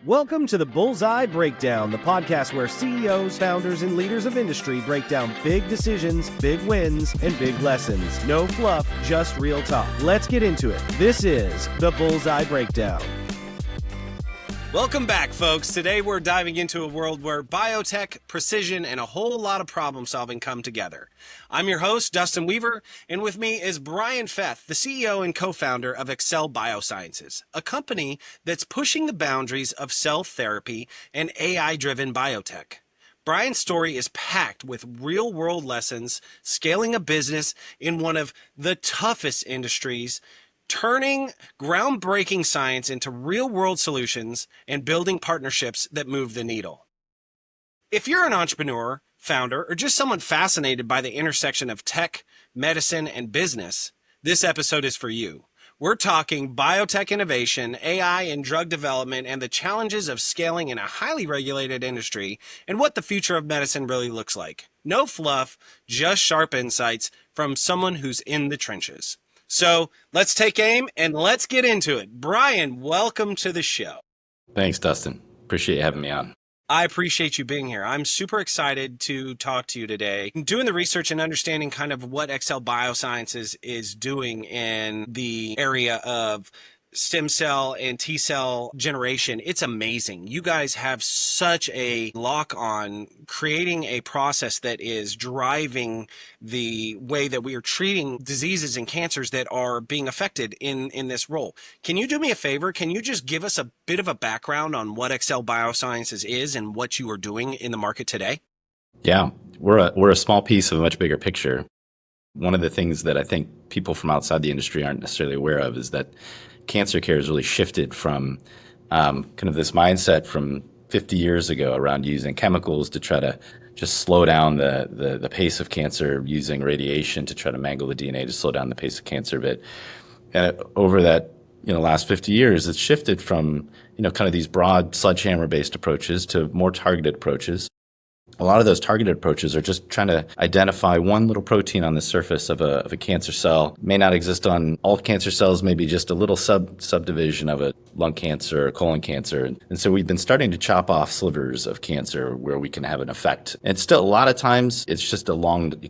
Welcome to the Bullseye Breakdown, the podcast where CEOs, founders, and leaders of industry break down big decisions, big wins, and big lessons. No fluff, just real talk. Let's get into it. This is the Bullseye Breakdown. Welcome back, folks. Today we're diving into a world where biotech, precision, and a whole lot of problem solving come together. I'm your host, Dustin Weaver, and with me is Brian Feth, the CEO and co-founder of Xcellbio, a company that's pushing the boundaries of cell therapy and AI-driven biotech. Brian's story is packed with real-world lessons, scaling a business in one of the toughest industries, turning groundbreaking science into real-world solutions, and building partnerships that move the needle. If you're an entrepreneur, founder, or just someone fascinated by the intersection of tech, medicine, and business, this episode is for you. We're talking biotech innovation, AI and drug development, and the challenges of scaling in a highly regulated industry, and what the future of medicine really looks like. No fluff, just sharp insights from someone who's in the trenches. So let's take aim and let's get into it. Brian, welcome to the show. Thanks, Dustin. Appreciate you having me on. I appreciate you being here. I'm super excited to talk to you today. Doing the research and understanding kind of what Xcellbio is doing in the area of stem cell and T cell generation, it's amazing. You guys have such a lock on creating a process that is driving the way that we are treating diseases and cancers that are being affected in this role. Can you do me a favor? Can you just give us a bit of a background on what Xcellbio is and what you are doing in the market today? Yeah, we're a small piece of a much bigger picture. One of the things that I think people from outside the industry aren't necessarily aware of is that cancer care has really shifted from kind of this mindset from 50 years ago around using chemicals to try to just slow down the pace of cancer, using radiation to try to mangle the DNA to slow down the pace of cancer. But over that last 50 years, it's shifted from kind of these broad sledgehammer-based approaches to more targeted approaches. A lot of those targeted approaches are just trying to identify one little protein on the surface of a cancer cell. It may not exist on all cancer cells, maybe just a little subdivision of a lung cancer or colon cancer. And so we've been starting to chop off slivers of cancer where we can have an effect. And still, a lot of times, it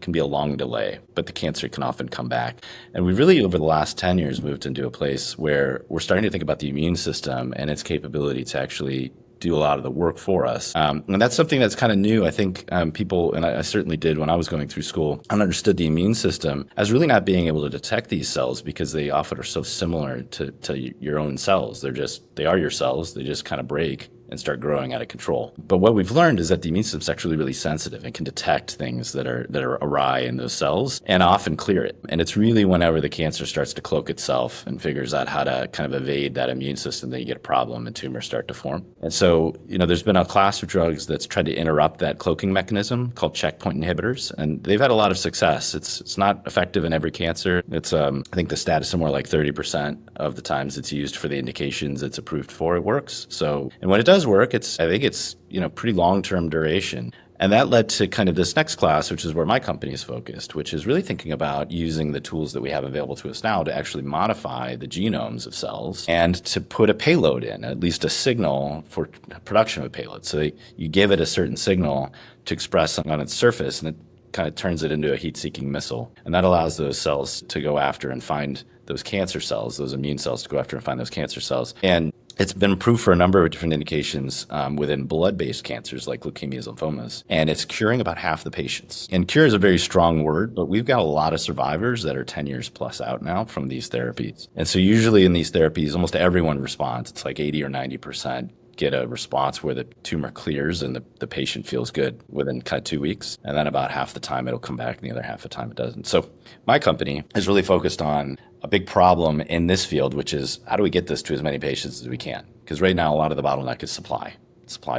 can be a long delay, but the cancer can often come back. And we really, over the last 10 years, moved into a place where we're starting to think about the immune system and its capability to actually do a lot of the work for us. And that's something that's kind of new. I think people, and I certainly did when I was going through school, I understood the immune system as really not being able to detect these cells because they often are so similar to your own cells. They are your cells. They just kind of break and start growing out of control. But what we've learned is that the immune system is actually really sensitive and can detect things that are awry in those cells and often clear it. And it's really whenever the cancer starts to cloak itself and figures out how to kind of evade that immune system that you get a problem and tumors start to form. And so, there's been a class of drugs that's tried to interrupt that cloaking mechanism called checkpoint inhibitors. And they've had a lot of success. It's not effective in every cancer. It's, I think the stat is somewhere like 30% of the times it's used for the indications it's approved for, it works. So, and when it does work, I think it's pretty long-term duration. And that led to kind of this next class, which is where my company is focused, which is really thinking about using the tools that we have available to us now to actually modify the genomes of cells and to put a payload in, at least a signal for production of a payload. So you give it a certain signal to express on its surface, and it kind of turns it into a heat-seeking missile. And that allows those cells to go after and find those cancer cells, those immune cells to go after and find those cancer cells. And it's been approved for a number of different indications within blood-based cancers like leukemias, lymphomas, and it's curing about half the patients. And cure is a very strong word, but we've got a lot of survivors that are 10 years plus out now from these therapies. And so usually in these therapies, almost everyone responds. It's like 80 or 90% get a response where the tumor clears and the patient feels good within kind of 2 weeks. And then about half the time it'll come back and the other half the time it doesn't. So my company is really focused on a big problem in this field, which is how do we get this to as many patients as we can? Because right now a lot of the bottleneck is supply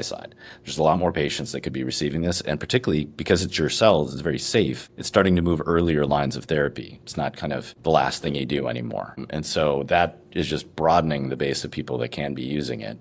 side. There's a lot more patients that could be receiving this, and particularly because it's your cells, it's very safe. It's starting to move earlier lines of therapy. It's not kind of the last thing you do anymore. And so that is just broadening the base of people that can be using it.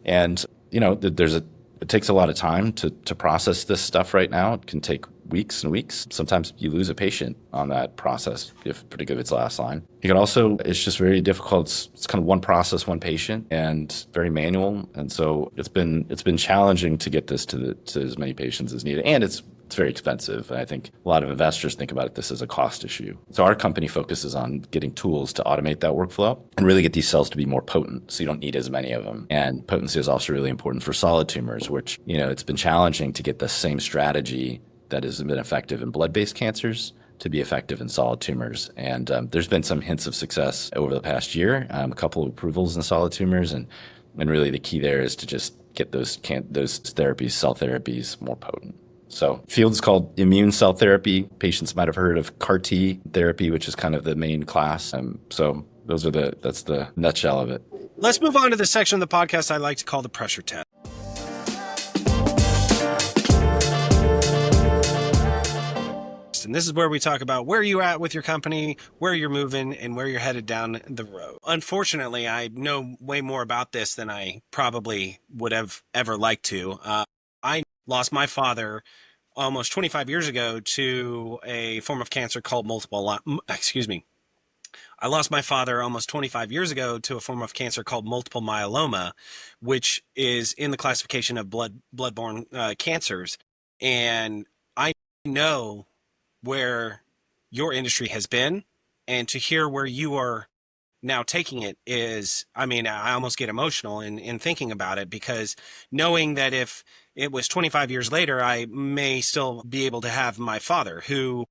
And it takes a lot of time to process this stuff right now. It can take weeks and weeks. Sometimes you lose a patient on that process, particularly if it's last line. You can also, it's just very difficult. It's kind of one process, one patient, and very manual. And so it's been challenging to get this to as many patients as needed. And it's very expensive. And I think a lot of investors think about this as a cost issue. So our company focuses on getting tools to automate that workflow and really get these cells to be more potent, so you don't need as many of them. And potency is also really important for solid tumors, which, it's been challenging to get the same strategy that has been effective in blood-based cancers to be effective in solid tumors. And there's been some hints of success over the past year, a couple of approvals in solid tumors. And really the key there is to just get those therapies, cell therapies, more potent. So field is called immune cell therapy. Patients might have heard of CAR T therapy, which is kind of the main class. So that's the nutshell of it. Let's move on to the section of the podcast I like to call the pressure test. And this is where we talk about where you're at with your company, where you're moving, and where you're headed down the road. Unfortunately, I know way more about this than I probably would have ever liked to. I lost my father almost 25 years ago to a form of cancer called I lost my father almost 25 years ago to a form of cancer called multiple myeloma, which is in the classification of bloodborne cancers. And I know where your industry has been, and to hear where you are now taking it is, I almost get emotional in thinking about it, because knowing that if it was 25 years later, I may still be able to have my father, who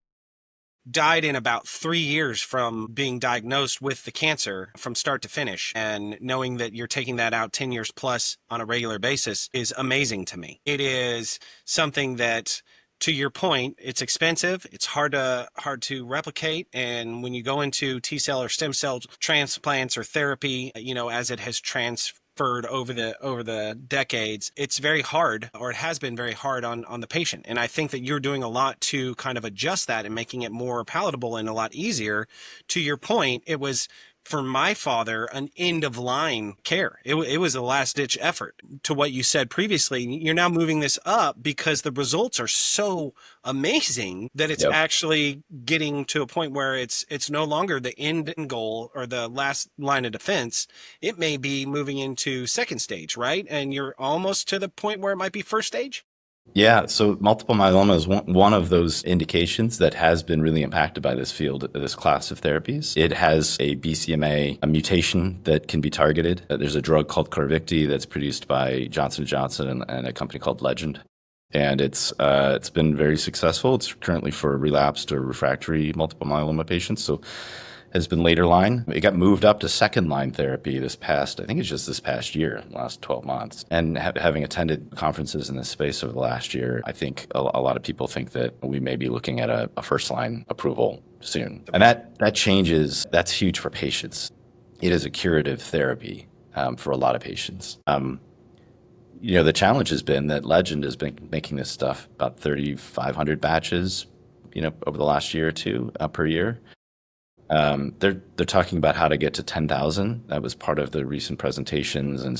died in about 3 years from being diagnosed with the cancer from start to finish. And knowing that you're taking that out 10 years plus on a regular basis is amazing to me. It is something that, to your point, it's expensive. It's hard to replicate. And when you go into T-cell or stem cell transplants or therapy, as it has transferred over the decades, it's very hard, or it has been very hard on the patient. And I think that you're doing a lot to kind of adjust that and making it more palatable and a lot easier. To your point, it was, for my father, an end of line care. It was a last ditch effort. To what you said previously, you're now moving this up because the results are so amazing that it's actually getting to a point where it's no longer the end goal or the last line of defense. It may be moving into second stage, right? And you're almost to the point where it might be first stage. Yeah, so multiple myeloma is one of those indications that has been really impacted by this field, this class of therapies. It has a BCMA mutation that can be targeted. There's a drug called Carvykti that's produced by Johnson & Johnson and a company called Legend. And it's been very successful. It's currently for relapsed or refractory multiple myeloma patients. So has been later line. It got moved up to second line therapy this past year, last 12 months. And having attended conferences in this space over the last year, I think a lot of people think that we may be looking at a first line approval soon. And that changes, that's huge for patients. It is a curative therapy for a lot of patients. The challenge has been that Legend has been making this stuff about 3,500 batches, over the last year or two per year. They're talking about how to get to 10,000. That was part of the recent presentations, and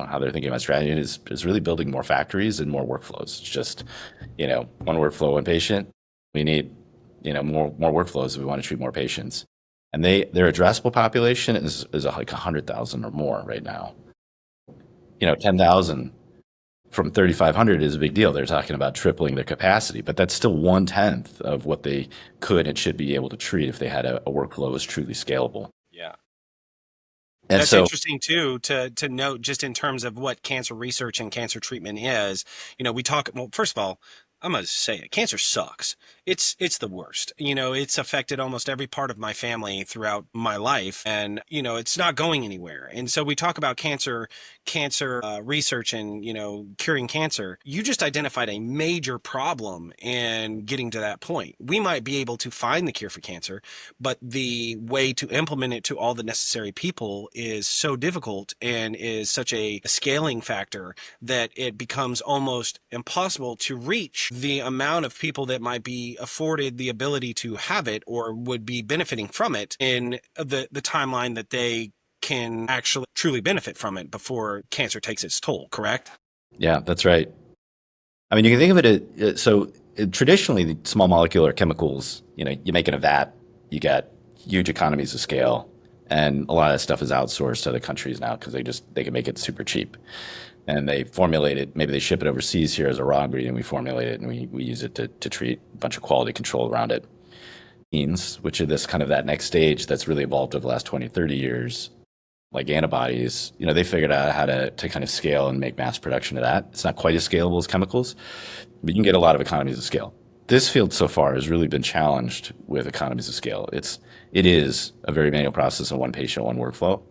how they're thinking about strategy is really building more factories and more workflows. It's just, one workflow, one patient. We need, more workflows if we want to treat more patients. And their addressable population is like 100,000 or more right now. 10,000 from 3,500 is a big deal. They're talking about tripling their capacity, but that's still 1/10 of what they could and should be able to treat if they had a workflow that was truly scalable. Yeah. And that's interesting too, to note, just in terms of what cancer research and cancer treatment is. We talk, well, first of all, I'm going to say it. Cancer sucks. It's the worst. It's affected almost every part of my family throughout my life, and it's not going anywhere. And so we talk about cancer research and curing cancer. You just identified a major problem in getting to that point. We might be able to find the cure for cancer, but the way to implement it to all the necessary people is so difficult and is such a scaling factor that it becomes almost impossible to reach the amount of people that might be afforded the ability to have it or would be benefiting from it in the timeline that they can actually truly benefit from it before cancer takes its toll, correct? Yeah, that's right. I mean, you can think of it so traditionally, the small molecular chemicals, you make in a vat, you get huge economies of scale, and a lot of that stuff is outsourced to other countries now because they can make it super cheap, and they formulate it. Maybe they ship it overseas here as a raw ingredient. We formulate it and we use it to treat a bunch of quality control around it. Which are this kind of that next stage that's really evolved over the last 20, 30 years, like antibodies, they figured out how to kind of scale and make mass production of that. It's not quite as scalable as chemicals, but you can get a lot of economies of scale. This field so far has really been challenged with economies of scale. It is a very manual process of one patient, one workflow,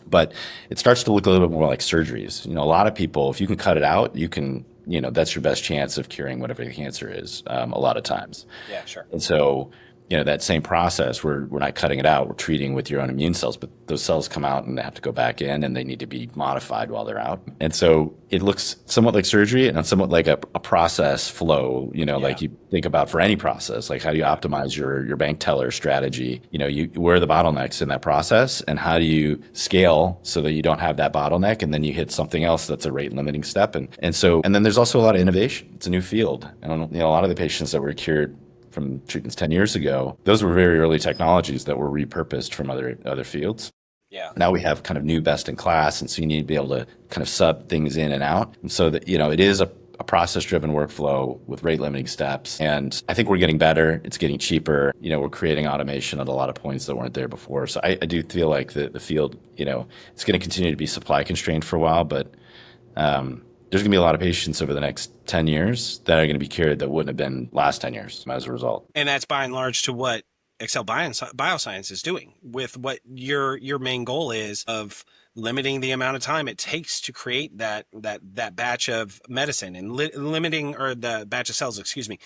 but it starts to look a little bit more like surgeries. A lot of people, if you can cut it out, you can, that's your best chance of curing whatever the cancer is, a lot of times. Yeah, sure. And so, that same process, we're not cutting it out, we're treating with your own immune cells, but those cells come out and they have to go back in and they need to be modified while they're out. And so it looks somewhat like surgery and somewhat like a process flow, like you think about for any process, like how do you optimize your bank teller strategy? Where are the bottlenecks in that process and how do you scale so that you don't have that bottleneck and then you hit something else that's a rate limiting step. And then there's also a lot of innovation. It's a new field. And a lot of the patients that were cured from treatments 10 years ago, those were very early technologies that were repurposed from other fields. Yeah. Now we have kind of new best in class, and so you need to be able to kind of sub things in and out. And so that, it is a process-driven workflow with rate-limiting steps. And I think we're getting better. It's getting cheaper. We're creating automation at a lot of points that weren't there before. So I do feel like the field, it's going to continue to be supply constrained for a while, but there's going to be a lot of patients over the next 10 years that are going to be cured that wouldn't have been last 10 years as a result. And that's by and large to what Bioscience is doing with what your main goal is of limiting the amount of time it takes to create that batch of medicine and limiting, or the batch of cells,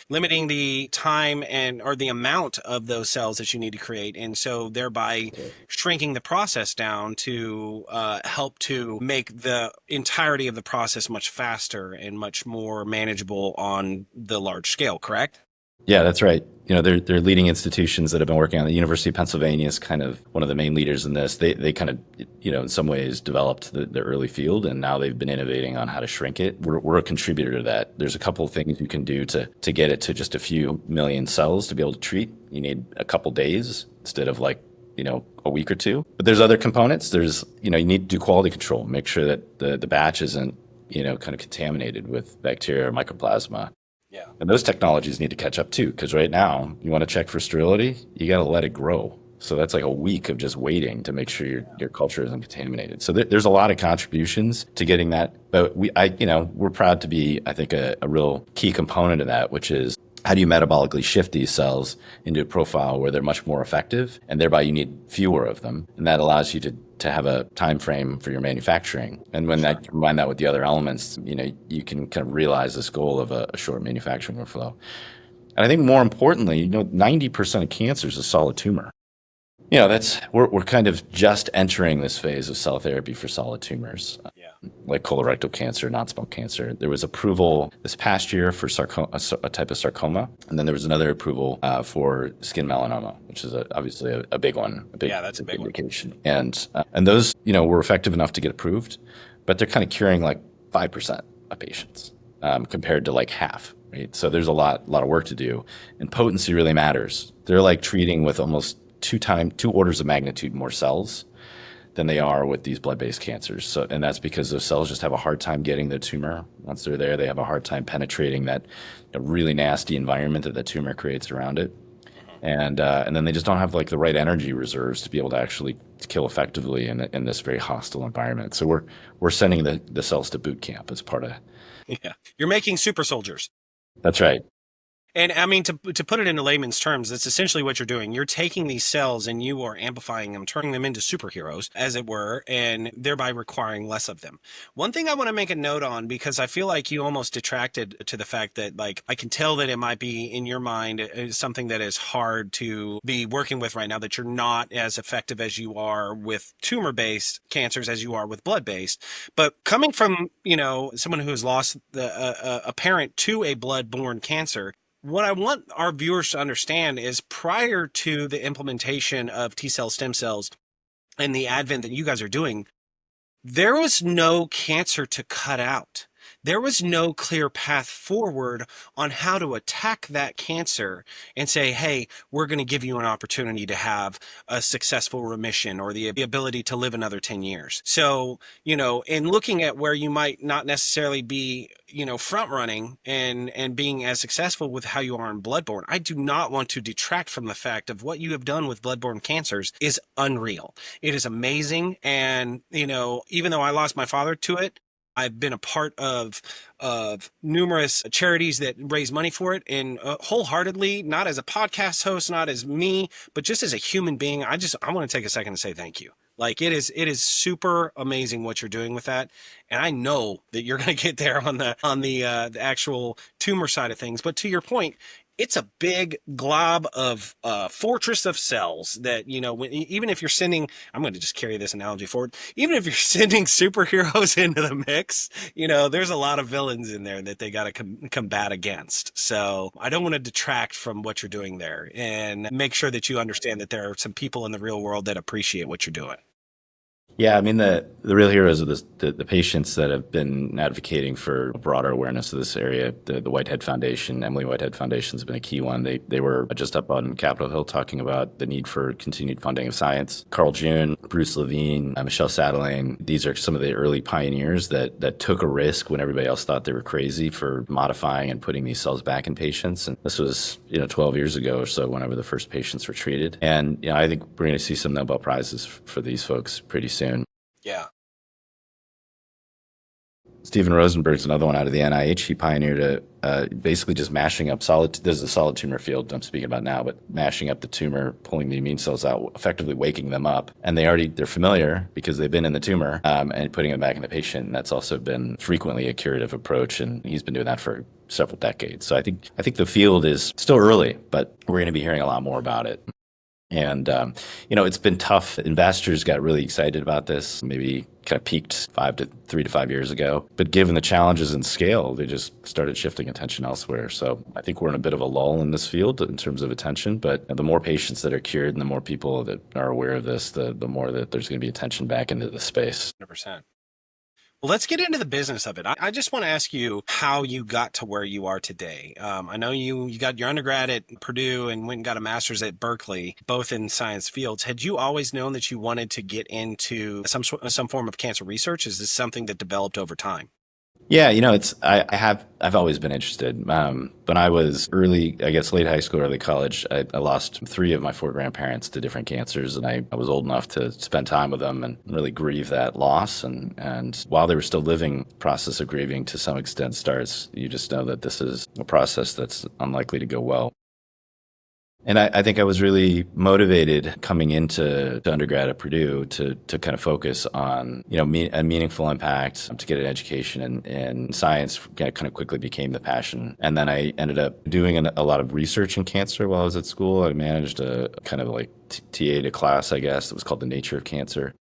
limiting the time or the amount of those cells that you need to create. And so thereby shrinking the process down to help to make the entirety of the process much faster and much more manageable on the large scale, correct? Yeah, that's right. They're leading institutions that have been working on. The University of Pennsylvania is kind of one of the main leaders in this. They kind of, in some ways developed the early field, and now they've been innovating on how to shrink it. We're a contributor to that. There's a couple of things you can do to get it to just a few million cells to be able to treat. You need a couple days instead of a week or two. But there's other components. There's, you need to do quality control, make sure that the batch isn't, kind of contaminated with bacteria or mycoplasma. Yeah. And those technologies need to catch up too, because right now, you want to check for sterility, you got to let it grow. So that's like a week of just waiting to make sure your culture isn't contaminated. So there's a lot of contributions to getting that. But we're proud to be, I think, a real key component of that, which is how do you metabolically shift these cells into a profile where they're much more effective, and thereby you need fewer of them, and that allows you to have a time frame for your manufacturing. And when that combine that with the other elements, you can kind of realize this goal of a short manufacturing workflow. And I think more importantly, 90% of cancer is a solid tumor. We're kind of just entering this phase of cell therapy for solid tumors. Like colorectal cancer, non-small cancer. There was approval this past year for a type of sarcoma, and then there was another approval for skin melanoma, which is obviously a big one. That's a big indication. And those, were effective enough to get approved, but they're kind of curing like 5% of patients compared to like half. Right? So there's a lot of work to do, and potency really matters. They're like treating with almost 2 orders of magnitude more cells than they are with these blood-based cancers. So, and that's because those cells just have a hard time getting the tumor. Once they're there, they have a hard time penetrating that really nasty environment that the tumor creates around it. And then they just don't have like the right energy reserves to be able to actually kill effectively in this very hostile environment. So we're sending the cells to boot camp as part of. Yeah, you're making super soldiers. That's right. And I mean, to put it into layman's terms, that's essentially what you're doing. You're taking these cells and you are amplifying them, turning them into superheroes, as it were, and thereby requiring less of them. One thing I want to make a note on, because I feel like you almost detracted to the fact that, like, I can tell that it might be in your mind something that is hard to be working with right now, that you're not as effective as you are with tumor-based cancers as you are with blood-based. But coming from, someone who has lost a parent to a blood-borne cancer, what I want our viewers to understand is prior to the implementation of T-cell stem cells and the advent that you guys are doing, there was no cancer to cut out. there was no clear path forward on how to attack that cancer and say, hey, we're going to give you an opportunity to have a successful remission or the ability to live another 10 years. So, in looking at where you might not necessarily be, front running and being as successful with how you are in bloodborne, I do not want to detract from the fact of what you have done with bloodborne cancers is unreal. It is amazing. And, even though I lost my father to it, I've been a part of numerous charities that raise money for it, and wholeheartedly, not as a podcast host, not as me, but just as a human being. I want to take a second to say thank you. Like it is super amazing what you're doing with that, and I know that you're going to get there on the actual tumor side of things. But to your point, it's a big glob of fortress of cells that, even if you're sending, I'm going to just carry this analogy forward. Even if you're sending superheroes into the mix, there's a lot of villains in there that they got to combat against. So I don't want to detract from what you're doing there, and make sure that you understand that there are some people in the real world that appreciate what you're doing. Yeah, I mean, the real heroes of this, the patients that have been advocating for broader awareness of this area, the Whitehead Foundation, Emily Whitehead Foundation has been a key one. They were just up on Capitol Hill talking about the need for continued funding of science. Carl June, Bruce Levine, Michelle Sadelaine, these are some of the early pioneers that took a risk when everybody else thought they were crazy for modifying and putting these cells back in patients. And this was, 12 years ago or so, whenever the first patients were treated. And, I think we're going to see some Nobel Prizes for these folks pretty soon. Yeah. Steven Rosenberg's another one out of the NIH. He pioneered basically just mashing up this is a solid tumor field I'm speaking about now, but mashing up the tumor, pulling the immune cells out, effectively waking them up. And they're familiar because they've been in the tumor, and putting them back in the patient. And that's also been frequently a curative approach. And he's been doing that for several decades. So I think the field is still early, but we're going to be hearing a lot more about it. And, it's been tough. Investors got really excited about this, maybe kind of peaked 3 to 5 years ago. But given the challenges in scale, they just started shifting attention elsewhere. So I think we're in a bit of a lull in this field in terms of attention. But the more patients that are cured and the more people that are aware of this, the more that there's going to be attention back into the space. 100%. Well, let's get into the business of it. I just want to ask you how you got to where you are today. I know you got your undergrad at Purdue and went and got a master's at Berkeley, both in science fields. Had you always known that you wanted to get into some form of cancer research? Is this something that developed over time? Yeah, I've always been interested. When I was late high school, early college, I lost 3 of my 4 grandparents to different cancers, and I was old enough to spend time with them and really grieve that loss. And while they were still living, the process of grieving to some extent starts. You just know that this is a process that's unlikely to go well. And I think I was really motivated coming into undergrad at Purdue to kind of focus on, a meaningful impact, to get an education in science. Kind of quickly became the passion. And then I ended up doing a lot of research in cancer while I was at school. I managed a kind of like TA to class, I guess. It was called The Nature of Cancer.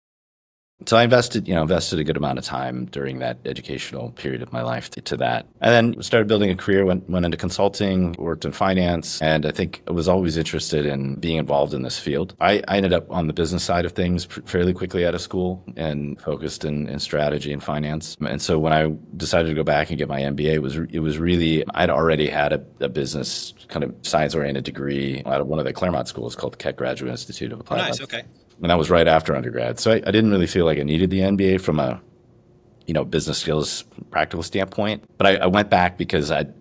So I invested a good amount of time during that educational period of my life to that. And then started building a career, went into consulting, worked in finance, and I think I was always interested in being involved in this field. I ended up on the business side of things fairly quickly out of school and focused in strategy and finance. And so when I decided to go back and get my MBA, it was really, I'd already had a business kind of science-oriented degree out of one of the Claremont schools called the Keck Graduate Institute of Applied Nice, Science. okay. And that was right after undergrad. So I didn't really feel like I needed the MBA from a, business skills, practical standpoint. But I went back because I'd,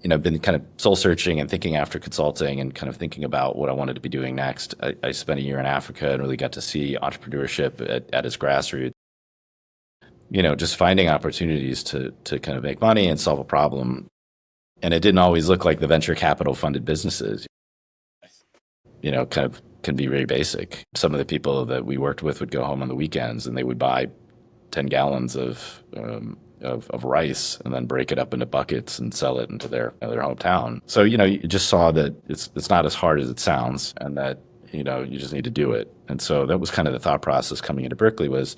been kind of soul searching and thinking after consulting and kind of thinking about what I wanted to be doing next. I spent a year in Africa and really got to see entrepreneurship at its grassroots. Just finding opportunities to kind of make money and solve a problem. And it didn't always look like the venture capital funded businesses. Kind of can be very basic. Some of the people that we worked with would go home on the weekends and they would buy 10 gallons of rice and then break it up into buckets and sell it into their hometown. So, you just saw that it's not as hard as it sounds and that, you just need to do it. And so that was kind of the thought process coming into Berkeley was,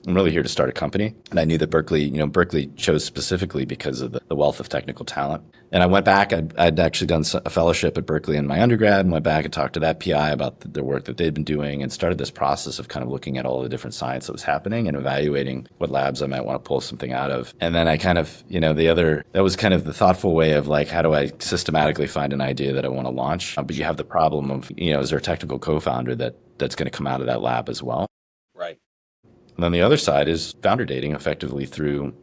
I'm really here to start a company. And I knew that Berkeley chose specifically because of the wealth of technical talent. And I went back, I'd actually done a fellowship at Berkeley in my undergrad, and went back and talked to that PI about the work that they'd been doing, and started this process of kind of looking at all the different science that was happening and evaluating what labs I might want to pull something out of. And then I kind of, that was kind of the thoughtful way of like, how do I systematically find an idea that I want to launch? But you have the problem of, is there a technical co-founder that's going to come out of that lab as well? Right. And then the other side is founder dating effectively through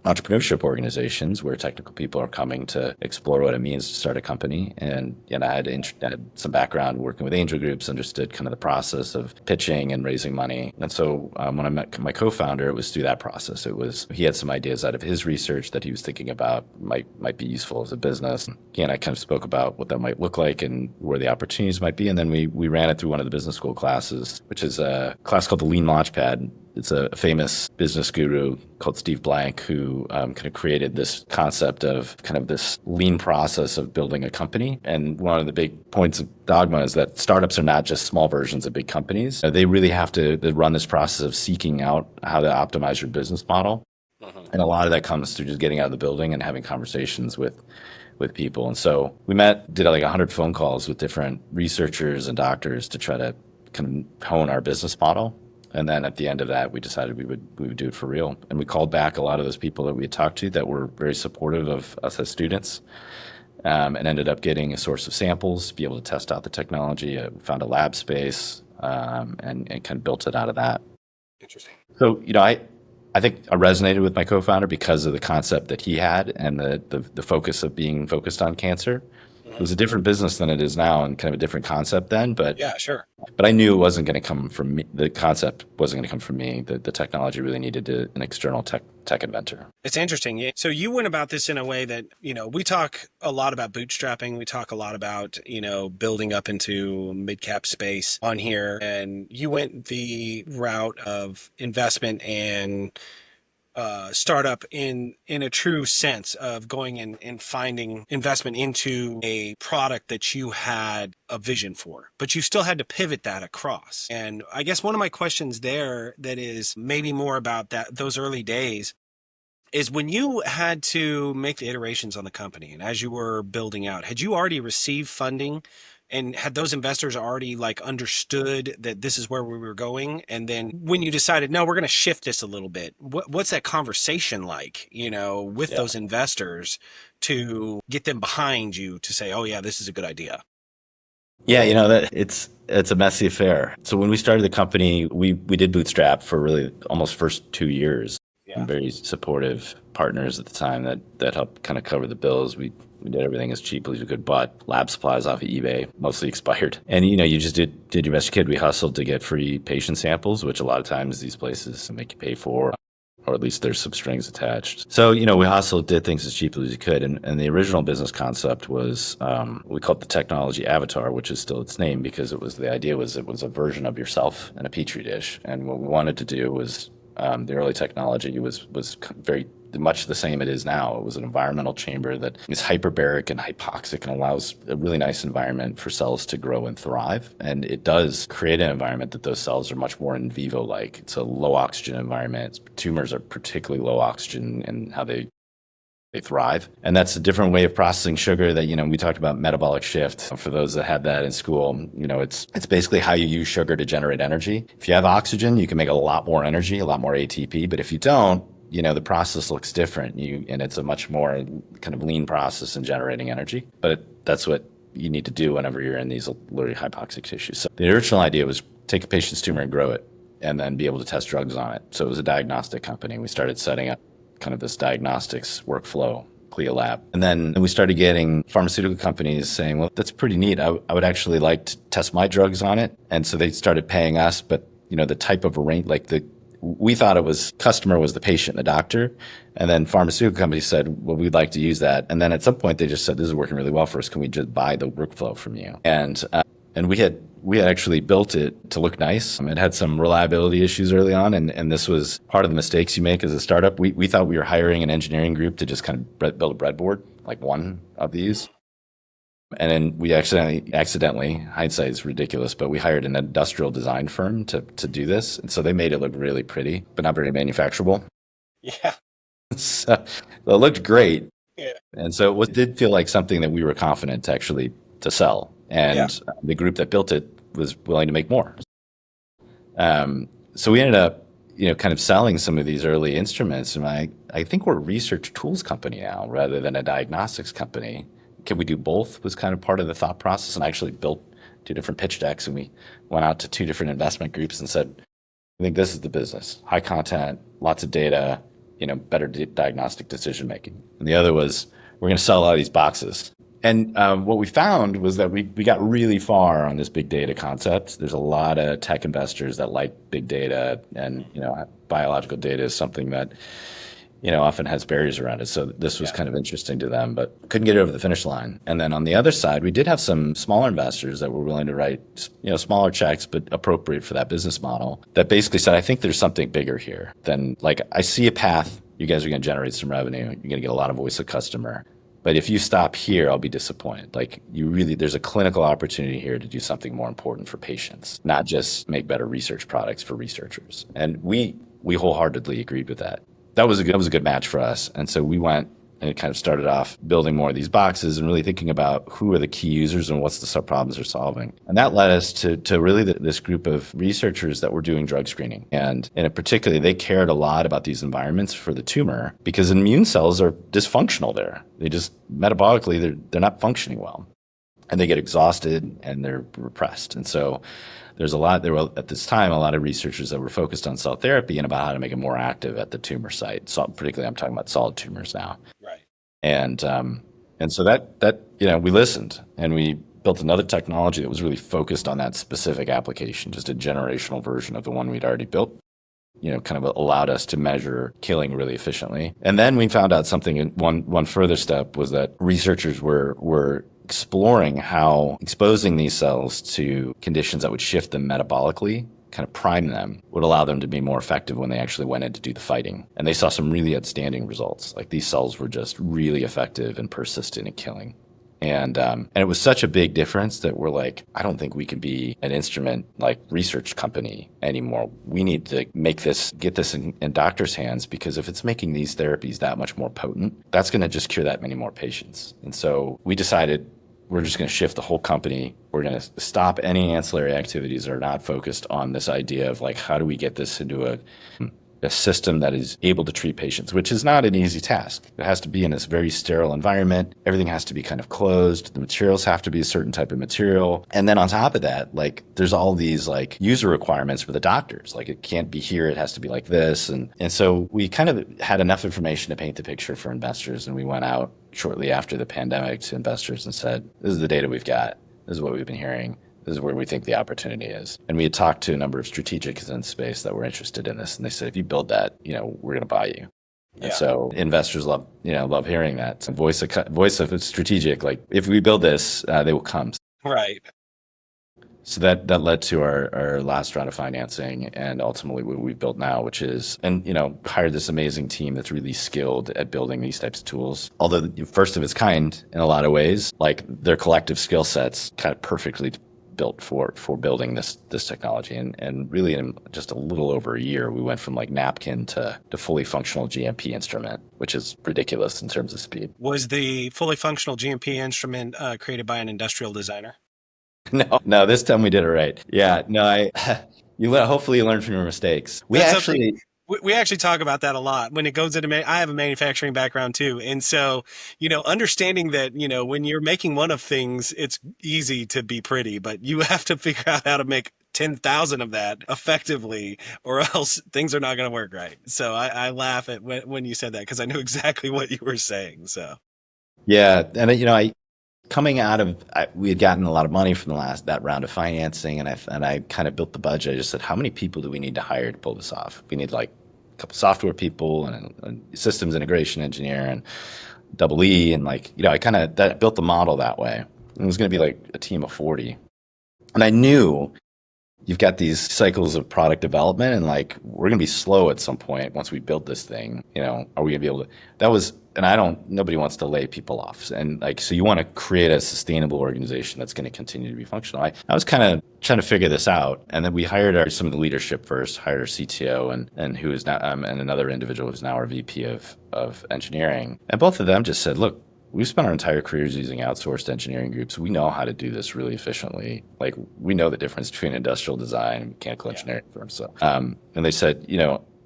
entrepreneurship organizations where technical people are coming to explore what it means to start a company. And I had some background working with angel groups, understood kind of the process of pitching and raising money. And so when I met my co-founder, it was through that process. He had some ideas out of his research that he was thinking about might be useful as a business. And I kind of spoke about what that might look like and where the opportunities might be. And then we ran it through one of the business school classes, which is a class called the Lean Launchpad. It's a famous business guru called Steve Blank who kind of created this concept of kind of this lean process of building a company. And one of the big points of Dogma is that startups are not just small versions of big companies. They really have to run this process of seeking out how to optimize your business model. And a lot of that comes through just getting out of the building and having conversations with people. And so we did like 100 phone calls with different researchers and doctors to try to kind of hone our business model. And then at the end of that, we decided we would do it for real. And we called back a lot of those people that we had talked to that were very supportive of us as students, and ended up getting a source of samples to be able to test out the technology. Found a lab space, and kind of built it out of that. Interesting. So, I think I resonated with my co-founder because of the concept that he had and the focus of being focused on cancer. It was a different business than it is now and kind of a different concept then, but yeah, sure. But I knew it wasn't going to come from me. The concept wasn't going to come from me. The technology really needed an external tech inventor. It's interesting. So you went about this in a way that, we talk a lot about bootstrapping. We talk a lot about, building up into mid-cap space on here. And you went the route of investment and startup in a true sense of going and finding investment into a product that you had a vision for, but you still had to pivot that across. And I guess one of my questions there that is maybe more about those early days is when you had to make the iterations on the company and as you were building out, had you already received funding? And had those investors already understood that this is where we were going? And then when you decided, no, we're going to shift this a little bit, what's that conversation like, with those investors to get them behind you to say, oh yeah, this is a good idea? Yeah, that it's a messy affair. So when we started the company, we did bootstrap for really almost first 2 years. Yeah. Very supportive partners at the time that helped kind of cover the bills. We did everything as cheaply as we could, bought lab supplies off of eBay, mostly expired. And, you just did your best you could. We hustled to get free patient samples, which a lot of times these places make you pay for, or at least there's some strings attached. So, we hustled, did things as cheaply as we could. And the original business concept was, we called it the technology avatar, which is still its name because the idea was it was a version of yourself in a petri dish. And what we wanted to do was, the early technology was very much the same it is now. It was an environmental chamber that is hyperbaric and hypoxic and allows a really nice environment for cells to grow and thrive. And it does create an environment that those cells are much more in vivo-like. It's a low oxygen environment. Tumors are particularly low oxygen in how they thrive. And that's a different way of processing sugar that, we talked about metabolic shift. For those that had that in school, it's basically how you use sugar to generate energy. If you have oxygen, you can make a lot more energy, a lot more ATP. But if you don't, the process looks different. And it's a much more kind of lean process in generating energy. But that's what you need to do whenever you're in these literally hypoxic tissues. So the original idea was take a patient's tumor and grow it and then be able to test drugs on it. So it was a diagnostic company. We started setting up kind of this diagnostics workflow, CLIA lab. And then we started getting pharmaceutical companies saying, well, that's pretty neat. I would actually like to test my drugs on it. And so they started paying us, but the type of we thought it was customer was the patient, the doctor. And then pharmaceutical companies said, well, we'd like to use that. And then at some point they just said, this is working really well for us. Can we just buy the workflow from you? And we had actually built it to look nice. It had some reliability issues early on, and this was part of the mistakes you make as a startup. We thought we were hiring an engineering group to just kind of build a breadboard, like one of these. And then we accidentally, hindsight is ridiculous, but we hired an industrial design firm to do this. And so they made it look really pretty, but not very manufacturable. Yeah. So it looked great. Yeah. And so did feel like something that we were confident to sell. And the group that built it was willing to make more. So we ended up, kind of selling some of these early instruments. And I think we're a research tools company now rather than a diagnostics company. Can we do both was kind of part of the thought process. And I actually built 2 different pitch decks, and we went out to 2 different investment groups and said, I think this is the business. High content, lots of data, better diagnostic decision making. And the other was, we're going to sell a lot of these boxes. And what we found was that we got really far on this big data concept. There's a lot of tech investors that like big data, and biological data is something that often has barriers around it. So this was kind of interesting to them, but couldn't get it over the finish line. And then on the other side, we did have some smaller investors that were willing to write smaller checks, but appropriate for that business model, that basically said, I think there's something bigger here than, like, I see a path. You guys are going to generate some revenue. You're going to get a lot of voice of customer. But if you stop here, I'll be disappointed. Like, there's a clinical opportunity here to do something more important for patients, not just make better research products for researchers. And we wholeheartedly agreed with that. That was a good match for us. And so we went and it kind of started off building more of these boxes and really thinking about who are the key users and what's the sub problems they're solving. And that led us to really this group of researchers that were doing drug screening. And in particular, they cared a lot about these environments for the tumor because immune cells are dysfunctional there. They just metabolically, they're not functioning well. And they get exhausted and they're repressed. And so there were at this time a lot of researchers that were focused on cell therapy and about how to make it more active at the tumor site. So particularly, I'm talking about solid tumors now. Right. And so that we listened and we built another technology that was really focused on that specific application, just a generational version of the one we'd already built. Kind of allowed us to measure killing really efficiently. And then we found out something. One further step was that researchers were exploring how exposing these cells to conditions that would shift them metabolically, kind of prime them, would allow them to be more effective when they actually went in to do the fighting. And they saw some really outstanding results. Like, these cells were just really effective and persistent in killing. And it was such a big difference that we're like, I don't think we can be an instrument like research company anymore. We need to get this in doctors' hands, because if it's making these therapies that much more potent, that's going to just cure that many more patients. And so we decided we're just going to shift the whole company. We're going to stop any ancillary activities that are not focused on this idea of, like, how do we get this into a system that is able to treat patients, which is not an easy task. It has to be in this very sterile environment. Everything has to be kind of closed. The materials have to be a certain type of material. And then on top of that, like, there's all these like user requirements for the doctors. Like, it can't be here. It has to be like this. And so we kind of had enough information to paint the picture for investors. And we went out shortly after the pandemic to investors and said, this is the data we've got. This is what we've been hearing. This is where we think the opportunity is. And we had talked to a number of strategics in the space that were interested in this. And they said, if you build that, we're going to buy you. Yeah. And so investors love hearing that. So voice of a strategic, like, if we build this, they will come. Right. So that led to our last round of financing, and ultimately what we built now, which is, hired this amazing team that's really skilled at building these types of tools. Although the first of its kind in a lot of ways, like, their collective skill sets kind of perfectly built for building this technology. And really in just a little over a year, we went from like napkin to fully functional GMP instrument, which is ridiculous in terms of speed. Was the fully functional GMP instrument created by an industrial designer? No, this time we did it right. Yeah, no, hopefully you learn from your mistakes. We actually talk about that a lot when it goes into, I have a manufacturing background too. And so, understanding that, when you're making one of things, it's easy to be pretty, but you have to figure out how to make 10,000 of that effectively, or else things are not going to work right. So I laugh at when you said that, because I knew exactly what you were saying. So. Yeah. And, coming out of, we had gotten a lot of money from that round of financing, and I kind of built the budget. I just said, how many people do we need to hire to pull this off? We need like a couple software people and a systems integration engineer and double E, and like, I kind of built the model that way. It was going to be like a team of 40. And I knew you've got these cycles of product development, and like, we're going to be slow at some point once we build this thing. Are we going to be able to? Nobody wants to lay people off. And like, so you want to create a sustainable organization that's going to continue to be functional. I was kind of trying to figure this out. And then we hired some of the leadership first, hired our CTO and who is now, and another individual who's now our VP of engineering. And both of them just said, look, we've spent our entire careers using outsourced engineering groups. We know how to do this really efficiently. Like, we know the difference between industrial design and mechanical engineering firms. So, and they said,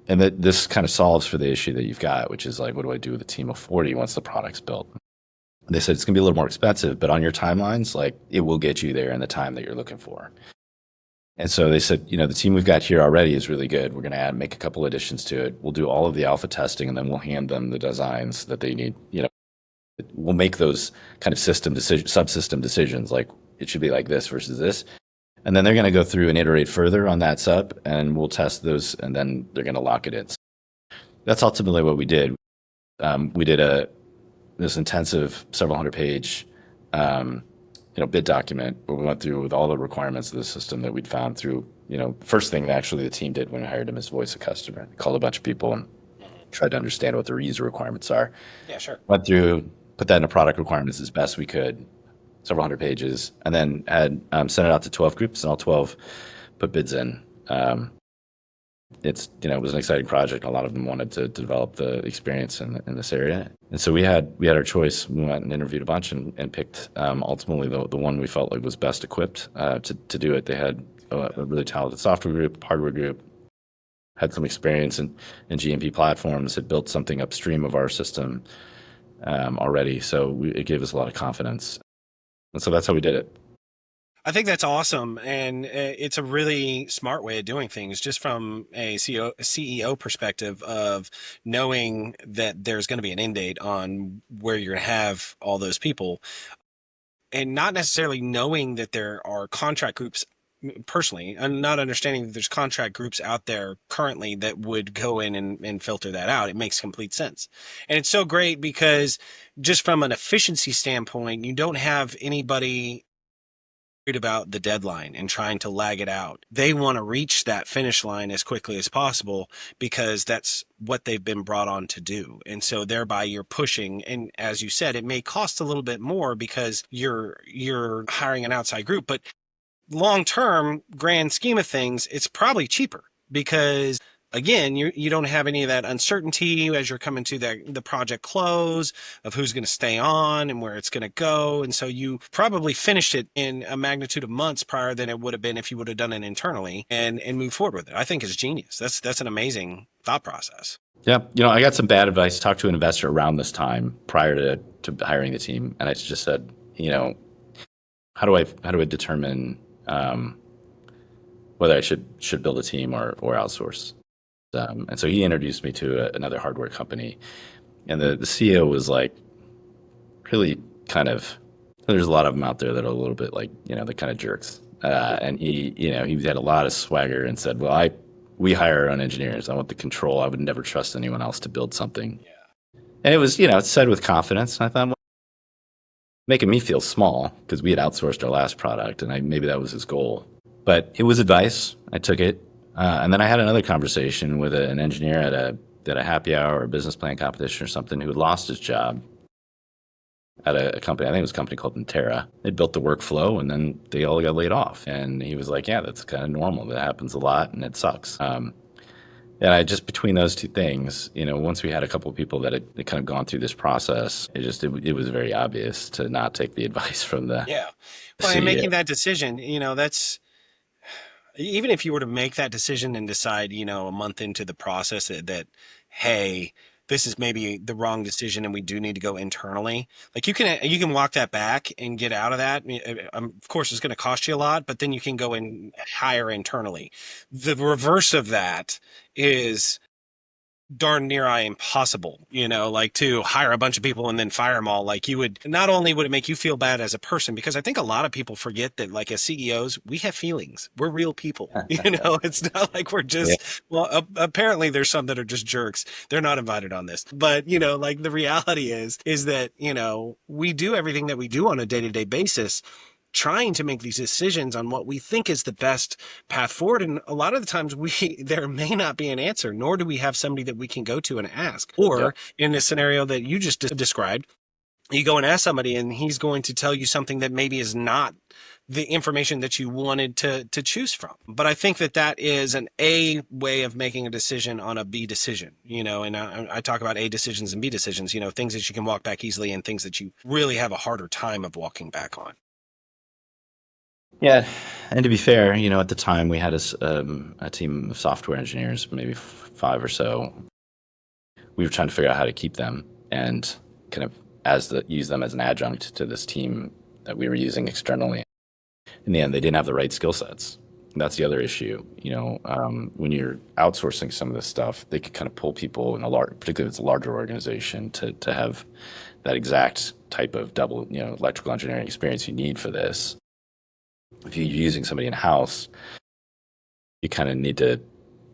and that this kind of solves for the issue that you've got, which is like, what do I do with a team of 40 once the product's built? They said it's going to be a little more expensive, but on your timelines, like, it will get you there in the time that you're looking for. And so they said, the team we've got here already is really good. We're going to make a couple additions to it. We'll do all of the alpha testing, and then we'll hand them the designs that they need. We'll make those kind of subsystem decisions, like it should be like this versus this. And then they're going to go through and iterate further on that sub, and we'll test those, and then they're going to lock it in. So that's ultimately what we did. We did this intensive several hundred page bid document where we went through with all the requirements of the system that we'd found through, first thing that actually the team did when we hired him is voice of customer. Called a bunch of people and tried to understand what their user requirements are. Yeah, sure. Went through, put that into product requirements as best we could, several hundred pages, and then had sent it out to 12 groups, and all 12 put bids in. It was an exciting project. A lot of them wanted to develop the experience in this area, and so we had our choice. We went and interviewed a bunch and picked ultimately the one we felt like was best equipped to do it. They had a really talented software group, hardware group, had some experience in GMP platforms, had built something upstream of our system already. So it gave us a lot of confidence. And so that's how we did it. I think that's awesome. And it's a really smart way of doing things, just from a CEO perspective of knowing that there's going to be an end date on where you're going to have all those people, and not necessarily knowing that there are contract groups. Personally, I'm not understanding that there's contract groups out there currently that would go in and filter that out. It makes complete sense. And it's so great because just from an efficiency standpoint, you don't have anybody worried about the deadline and trying to lag it out. They want to reach that finish line as quickly as possible because that's what they've been brought on to do. And so thereby you're pushing. And as you said, it may cost a little bit more because you're hiring an outside group, but long-term grand scheme of things, it's probably cheaper because, again, you don't have any of that uncertainty as you're coming to the project close of who's going to stay on and where it's going to go. And so you probably finished it in a magnitude of months prior than it would have been if you would have done it internally and move forward with it. I think it's genius. That's an amazing thought process. Yeah. I got some bad advice. Talked to an investor around this time prior to hiring the team. And I just said, how do I determine whether I should build a team or outsource. And so he introduced me to another hardware company, and the CEO was like, really kind of, there's a lot of them out there that are a little bit like, they're kind of jerks. And he had a lot of swagger and said, well, we hire our own engineers. I want the control. I would never trust anyone else to build something. Yeah. And it was, it's said with confidence. And I thought, well, making me feel small because we had outsourced our last product, and maybe that was his goal. But it was advice. I took it. And then I had another conversation with an engineer at a happy hour or a business plan competition or something who had lost his job at a company. I think it was a company called Intera. They built the workflow, and then they all got laid off. And he was like, yeah, that's kind of normal. That happens a lot, and it sucks. And I just, between those two things, once we had a couple of people that had kind of gone through this process, it was very obvious to not take the advice from the Well, and making that decision, that's, even if you were to make that decision and decide, a month into the process that, hey, this is maybe the wrong decision and we do need to go internally. Like you can walk that back and get out of that. Of course, it's going to cost you a lot, but then you can go and hire internally. The reverse of that is darn near impossible, like to hire a bunch of people and then fire them all. Like not only would it make you feel bad as a person, because I think a lot of people forget that, like, as CEOs, we have feelings. We're real people. It's not like we're just, well, apparently there's some that are just jerks. They're not invited on this, but like the reality is that, we do everything that we do on a day-to-day basis trying to make these decisions on what we think is the best path forward. And a lot of the times there may not be an answer, nor do we have somebody that we can go to and ask. Or in the scenario that you just described, you go and ask somebody and he's going to tell you something that maybe is not the information that you wanted to choose from. But I think that is an A way of making a decision on a B decision, and I talk about A decisions and B decisions, things that you can walk back easily and things that you really have a harder time of walking back on. Yeah, and to be fair, at the time we had a team of software engineers, maybe 5 or so. We were trying to figure out how to keep them and kind of use them as an adjunct to this team that we were using externally. In the end, they didn't have the right skill sets. And that's the other issue. When you're outsourcing some of this stuff, they could kind of pull people particularly if it's a larger organization, to have that exact type of double, electrical engineering experience you need for this. If you're using somebody in-house, you kind of need to,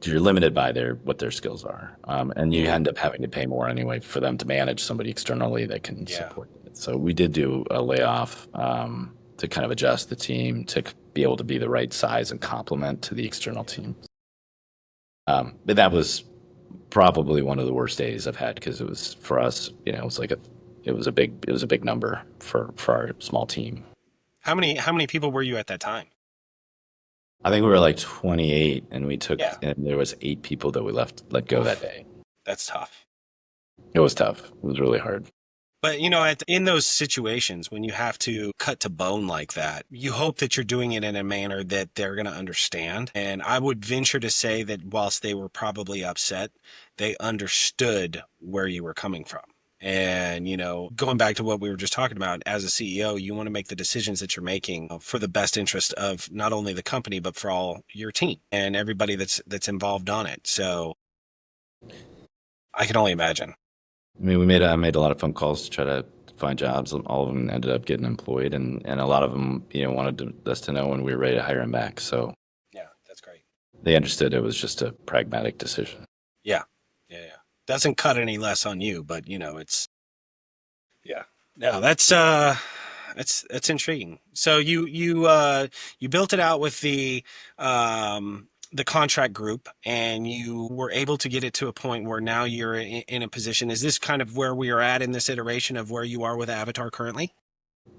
you're limited by what their skills are. And you end up having to pay more anyway for them to manage somebody externally that can support it. So we did do a layoff to kind of adjust the team to be able to be the right size and complement to the external team. But that was probably one of the worst days I've had, because it was, for us, it was a big number for our small team. How many people were you at that time? I think we were like 28, and and there was 8 people that we let go that day. That's tough. It was tough. It was really hard. But, in those situations, when you have to cut to bone like that, you hope that you're doing it in a manner that they're going to understand. And I would venture to say that whilst they were probably upset, they understood where you were coming from. And, going back to what we were just talking about, as a CEO, you want to make the decisions that you're making for the best interest of not only the company, but for all your team and everybody that's involved on it. So I can only imagine. I mean, I made a lot of phone calls to try to find jobs. All of them ended up getting employed, and a lot of them, wanted us to know when we were ready to hire them back. So yeah, that's great. They understood it was just a pragmatic decision. Yeah. Doesn't cut any less on you, but it's no, that's intriguing. So you built it out with the contract group, and you were able to get it to a point where now you're in a position. Is this kind of where we are at in this iteration of where you are with Avatar currently?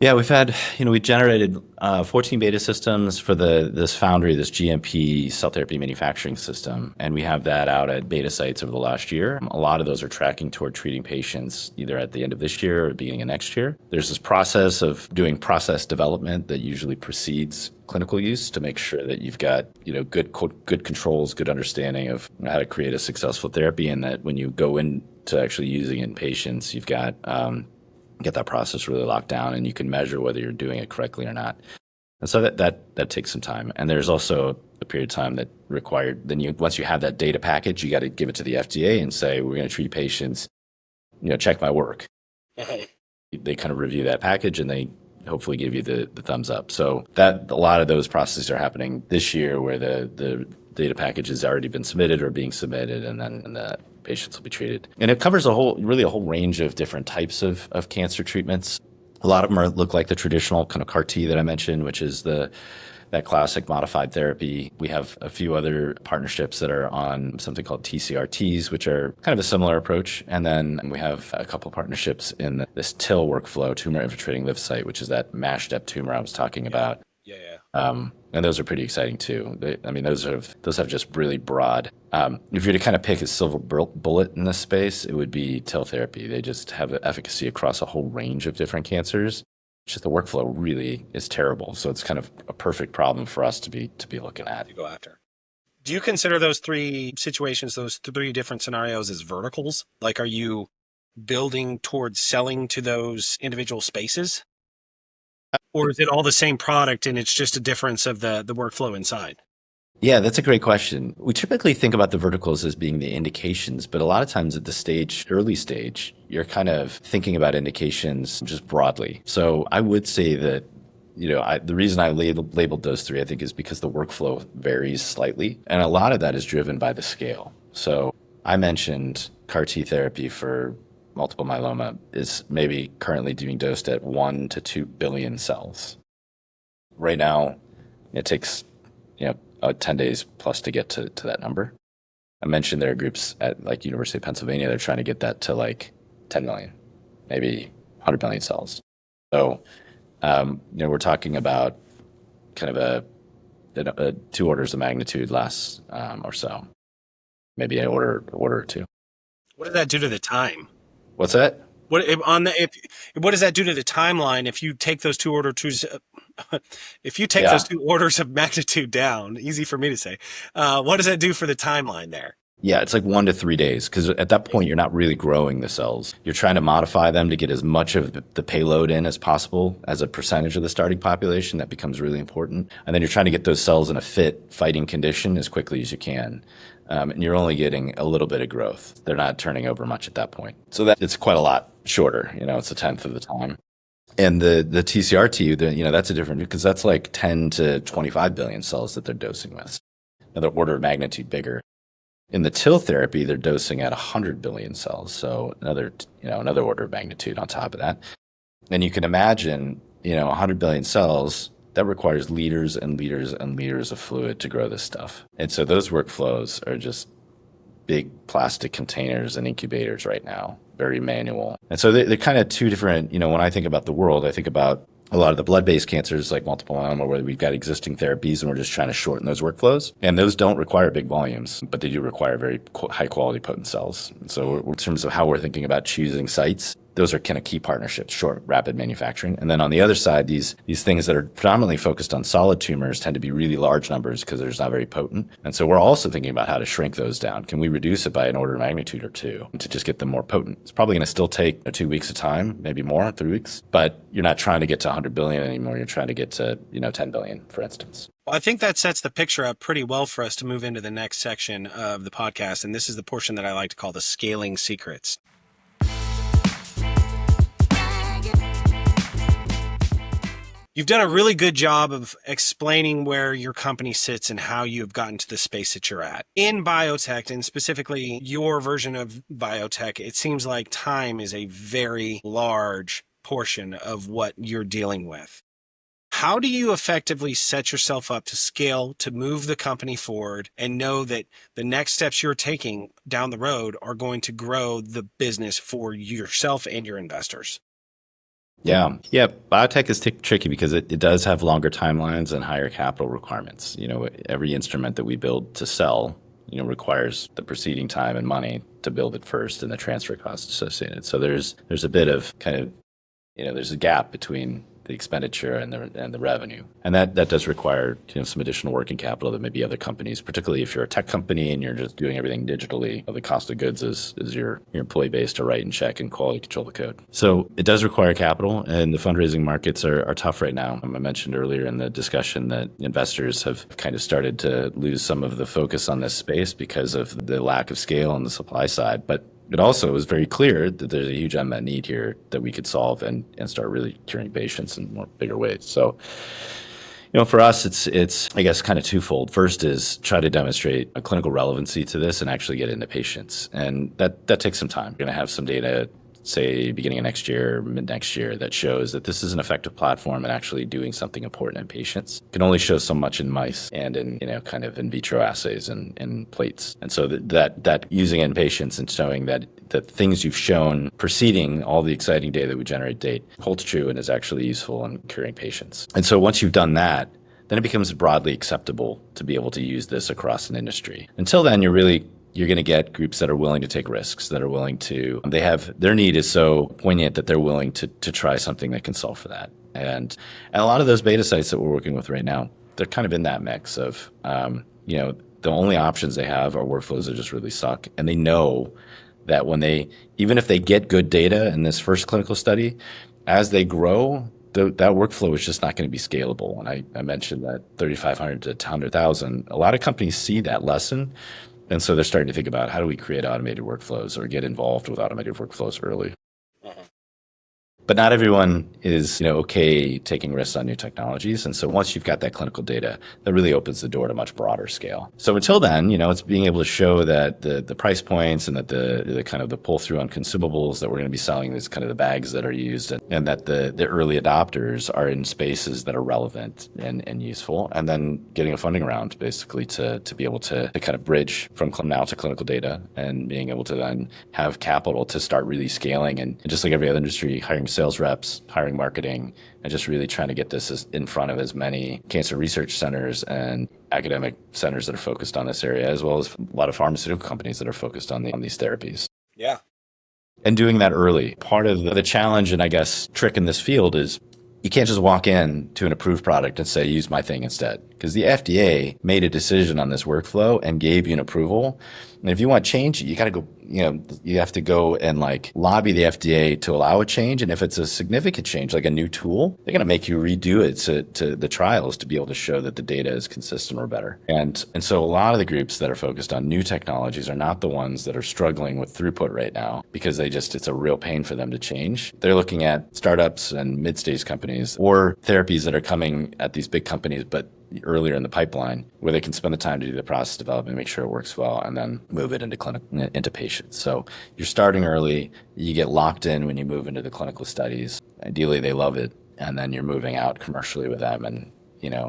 Yeah, we've had, we generated 14 beta systems for this Foundry, this GMP cell therapy manufacturing system, and we have that out at beta sites over the last year. A lot of those are tracking toward treating patients either at the end of this year or the beginning of next year. There's this process of doing process development that usually precedes clinical use to make sure that you've got, good controls, good understanding of how to create a successful therapy, and that when you go into actually using it in patients, you've got get that process really locked down, and you can measure whether you're doing it correctly or not. And so that takes some time. And there's also a period of time that required, once you have that data package, you got to give it to the FDA and say, we're going to treat patients, check my work. They kind of review that package, and they hopefully give you the thumbs up. So that a lot of those processes are happening this year, where the data package has already been submitted or being submitted, and then the patients will be treated. And it covers a whole range of different types of cancer treatments. A lot of them look like the traditional kind of CAR T that I mentioned, which is that classic modified therapy. We have a few other partnerships that are on something called TCRTs, which are kind of a similar approach. And then we have a couple of partnerships in this TIL workflow, tumor infiltrating lymphocyte, which is that MASH step tumor I was talking about. Yeah. And those are pretty exciting too. Those have just really broad. If you're to kind of pick a silver bullet in this space, it would be TIL therapy. They just have efficacy across a whole range of different cancers. Just the workflow really is terrible. So it's kind of a perfect problem for us to be looking at. To go after. Do you consider those 3 situations, those 3 different scenarios, as verticals? Like, are you building towards selling to those individual spaces? Or is it all the same product and it's just a difference of the workflow inside? Yeah, that's a great question. We typically think about the verticals as being the indications, but a lot of times at the early stage, you're kind of thinking about indications just broadly. So I would say that, the reason I labeled those 3, I think, is because the workflow varies slightly. And a lot of that is driven by the scale. So I mentioned CAR T therapy for multiple myeloma is maybe currently being dosed at 1 to 2 billion cells. Right now, it takes 10 days plus to get to that number. I mentioned there are groups at like University of Pennsylvania, they're trying to get that to like 10 million, maybe 100 million cells. So, we're talking about kind of a 2 orders of magnitude less or so, maybe an order or two. What does that do to the time? What's that? What does that do to the timeline if you take those Yeah. 2 orders of magnitude down? Easy for me to say. What does that do for the timeline there? Yeah, it's like 1 to 3 days because at that point, you're not really growing the cells. You're trying to modify them to get as much of the payload in as possible as a percentage of the starting population. That becomes really important. And then you're trying to get those cells in a fit fighting condition as quickly as you can. And you're only getting a little bit of growth. They're not turning over much at that point. So that it's quite a lot shorter. It's a tenth of the time. And the TCR-T, that's a different because that's like 10 to 25 billion cells that they're dosing with. Another order of magnitude bigger. In the TIL therapy, they're dosing at 100 billion cells, so another order of magnitude on top of that. And you can imagine, 100 billion cells, that requires liters and liters and liters of fluid to grow this stuff. And so those workflows are just big plastic containers and incubators right now, very manual. And so they're kind of two different, when I think about the world, I think about a lot of the blood-based cancers like multiple myeloma where we've got existing therapies and we're just trying to shorten those workflows. And those don't require big volumes, but they do require very high-quality potent cells. And so in terms of how we're thinking about choosing sites, those are kind of key partnerships, short, rapid manufacturing. And then on the other side, these things that are predominantly focused on solid tumors tend to be really large numbers because they're just not very potent. And so we're also thinking about how to shrink those down. Can we reduce it by an order of magnitude or two to just get them more potent? It's probably going to still take 2 weeks of time, maybe more, 3 weeks. But you're not trying to get to 100 billion anymore. You're trying to get to 10 billion, for instance. Well, I think that sets the picture up pretty well for us to move into the next section of the podcast. And this is the portion that I like to call the scaling secrets. You've done a really good job of explaining where your company sits and how you have gotten to the space that you're at. In biotech, and specifically your version of biotech, it seems like time is a very large portion of what you're dealing with. How do you effectively set yourself up to scale, to move the company forward, and know that the next steps you're taking down the road are going to grow the business for yourself and your investors? Yeah. Biotech is tricky because it does have longer timelines and higher capital requirements. Every instrument that we build to sell, requires the preceding time and money to build it first and the transfer costs associated. So there's a bit of kind of, there's a gap between the expenditure and the revenue. And that does require some additional working capital that maybe other companies, particularly if you're a tech company and you're just doing everything digitally, the cost of goods is your employee base to write and check and quality control the code. So it does require capital, and the fundraising markets are tough right now. I mentioned earlier in the discussion that investors have kind of started to lose some of the focus on this space because of the lack of scale on the supply side. But it also was very clear that there's a huge unmet need here that we could solve and start really curing patients in more bigger ways. So, for us, it's I guess kind of twofold. First is try to demonstrate a clinical relevancy to this and actually get into patients. And that takes some time. We're going to have some data, say beginning of next year, mid next year, that shows that this is an effective platform and actually doing something important in patients. It can only show so much in mice and in kind of in vitro assays and plates. And so that using it in patients and showing that the things you've shown preceding all the exciting data that we generate date holds true and is actually useful in curing patients. And so once you've done that, then it becomes broadly acceptable to be able to use this across an industry. Until then, you're going to get groups that are willing to take risks, that are willing to, their need is so poignant that they're willing to try something that can solve for that. And a lot of those beta sites that we're working with right now, they're kind of in that mix of, the only options they have are workflows that just really suck. And they know that even if they get good data in this first clinical study, as they grow, that workflow is just not going to be scalable. And I mentioned that 3,500 to 100,000, a lot of companies see that lesson. And so they're starting to think about how do we create automated workflows or get involved with automated workflows early. But not everyone is, okay taking risks on new technologies. And so once you've got that clinical data, that really opens the door to much broader scale. So until then, it's being able to show that the price points and that the kind of the pull through on consumables that we're going to be selling, is kind of the bags that are used, and that the early adopters are in spaces that are relevant and useful. And then getting a funding round basically to be able to kind of bridge from now to clinical data, and being able to then have capital to start really scaling, and just like every other industry, hiring sales reps, hiring marketing, and just really trying to get this in front of as many cancer research centers and academic centers that are focused on this area, as well as a lot of pharmaceutical companies that are focused on these therapies. Yeah. And doing that early. Part of the challenge and I guess trick in this field is you can't just walk in to an approved product and say, use my thing instead. Because the FDA made a decision on this workflow and gave you an approval. And if you want change, you got to go, you have to go and lobby the FDA to allow a change. And if it's a significant change, like a new tool, they're going to make you redo it to the trials to be able to show that the data is consistent or better. And so a lot of the groups that are focused on new technologies are not the ones that are struggling with throughput right now, because it's a real pain for them to change. They're looking at startups and mid-stage companies, or therapies that are coming at these big companies, but earlier in the pipeline, where they can spend the time to do the process development, make sure it works well, and then move it into patients. So you're starting early, you get locked in when you move into the clinical studies. Ideally, they love it, and then you're moving out commercially with them, and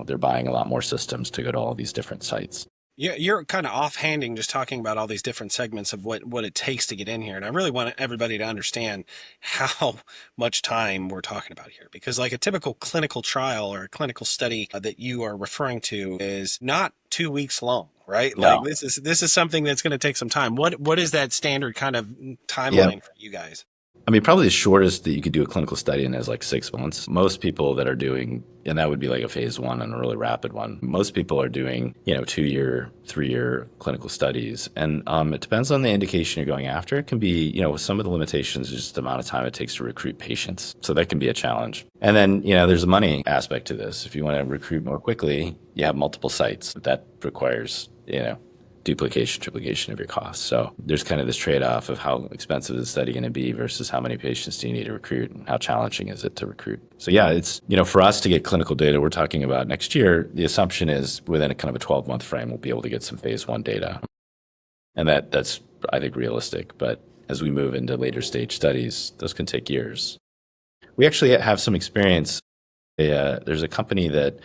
they're buying a lot more systems to go to all these different sites. Yeah, you're kind of offhanding just talking about all these different segments of what it takes to get in here. And I really want everybody to understand how much time we're talking about here. Because like a typical clinical trial or a clinical study that you are referring to is not 2 weeks long, right? No. Like this is something that's going to take some time. What is that standard kind of timeline for you guys? I mean, probably the shortest that you could do a clinical study in is 6 months. Most people that are doing, and that would be like a phase 1 and a really rapid one. Most people are doing, 2-year, 3-year clinical studies. And it depends on the indication you're going after. It can be, some of the limitations is just the amount of time it takes to recruit patients. So that can be a challenge. And then, there's a money aspect to this. If you want to recruit more quickly, you have multiple sites. That requires, duplication, triplication of your costs. So there's kind of this trade-off of how expensive is the study going to be versus how many patients do you need to recruit, and how challenging is it to recruit. So yeah, it's, for us to get clinical data, we're talking about next year, the assumption is within a kind of a 12-month frame, we'll be able to get some phase 1 data. And that's, I think, realistic. But as we move into later stage studies, those can take years. We actually have some experience. There's a company that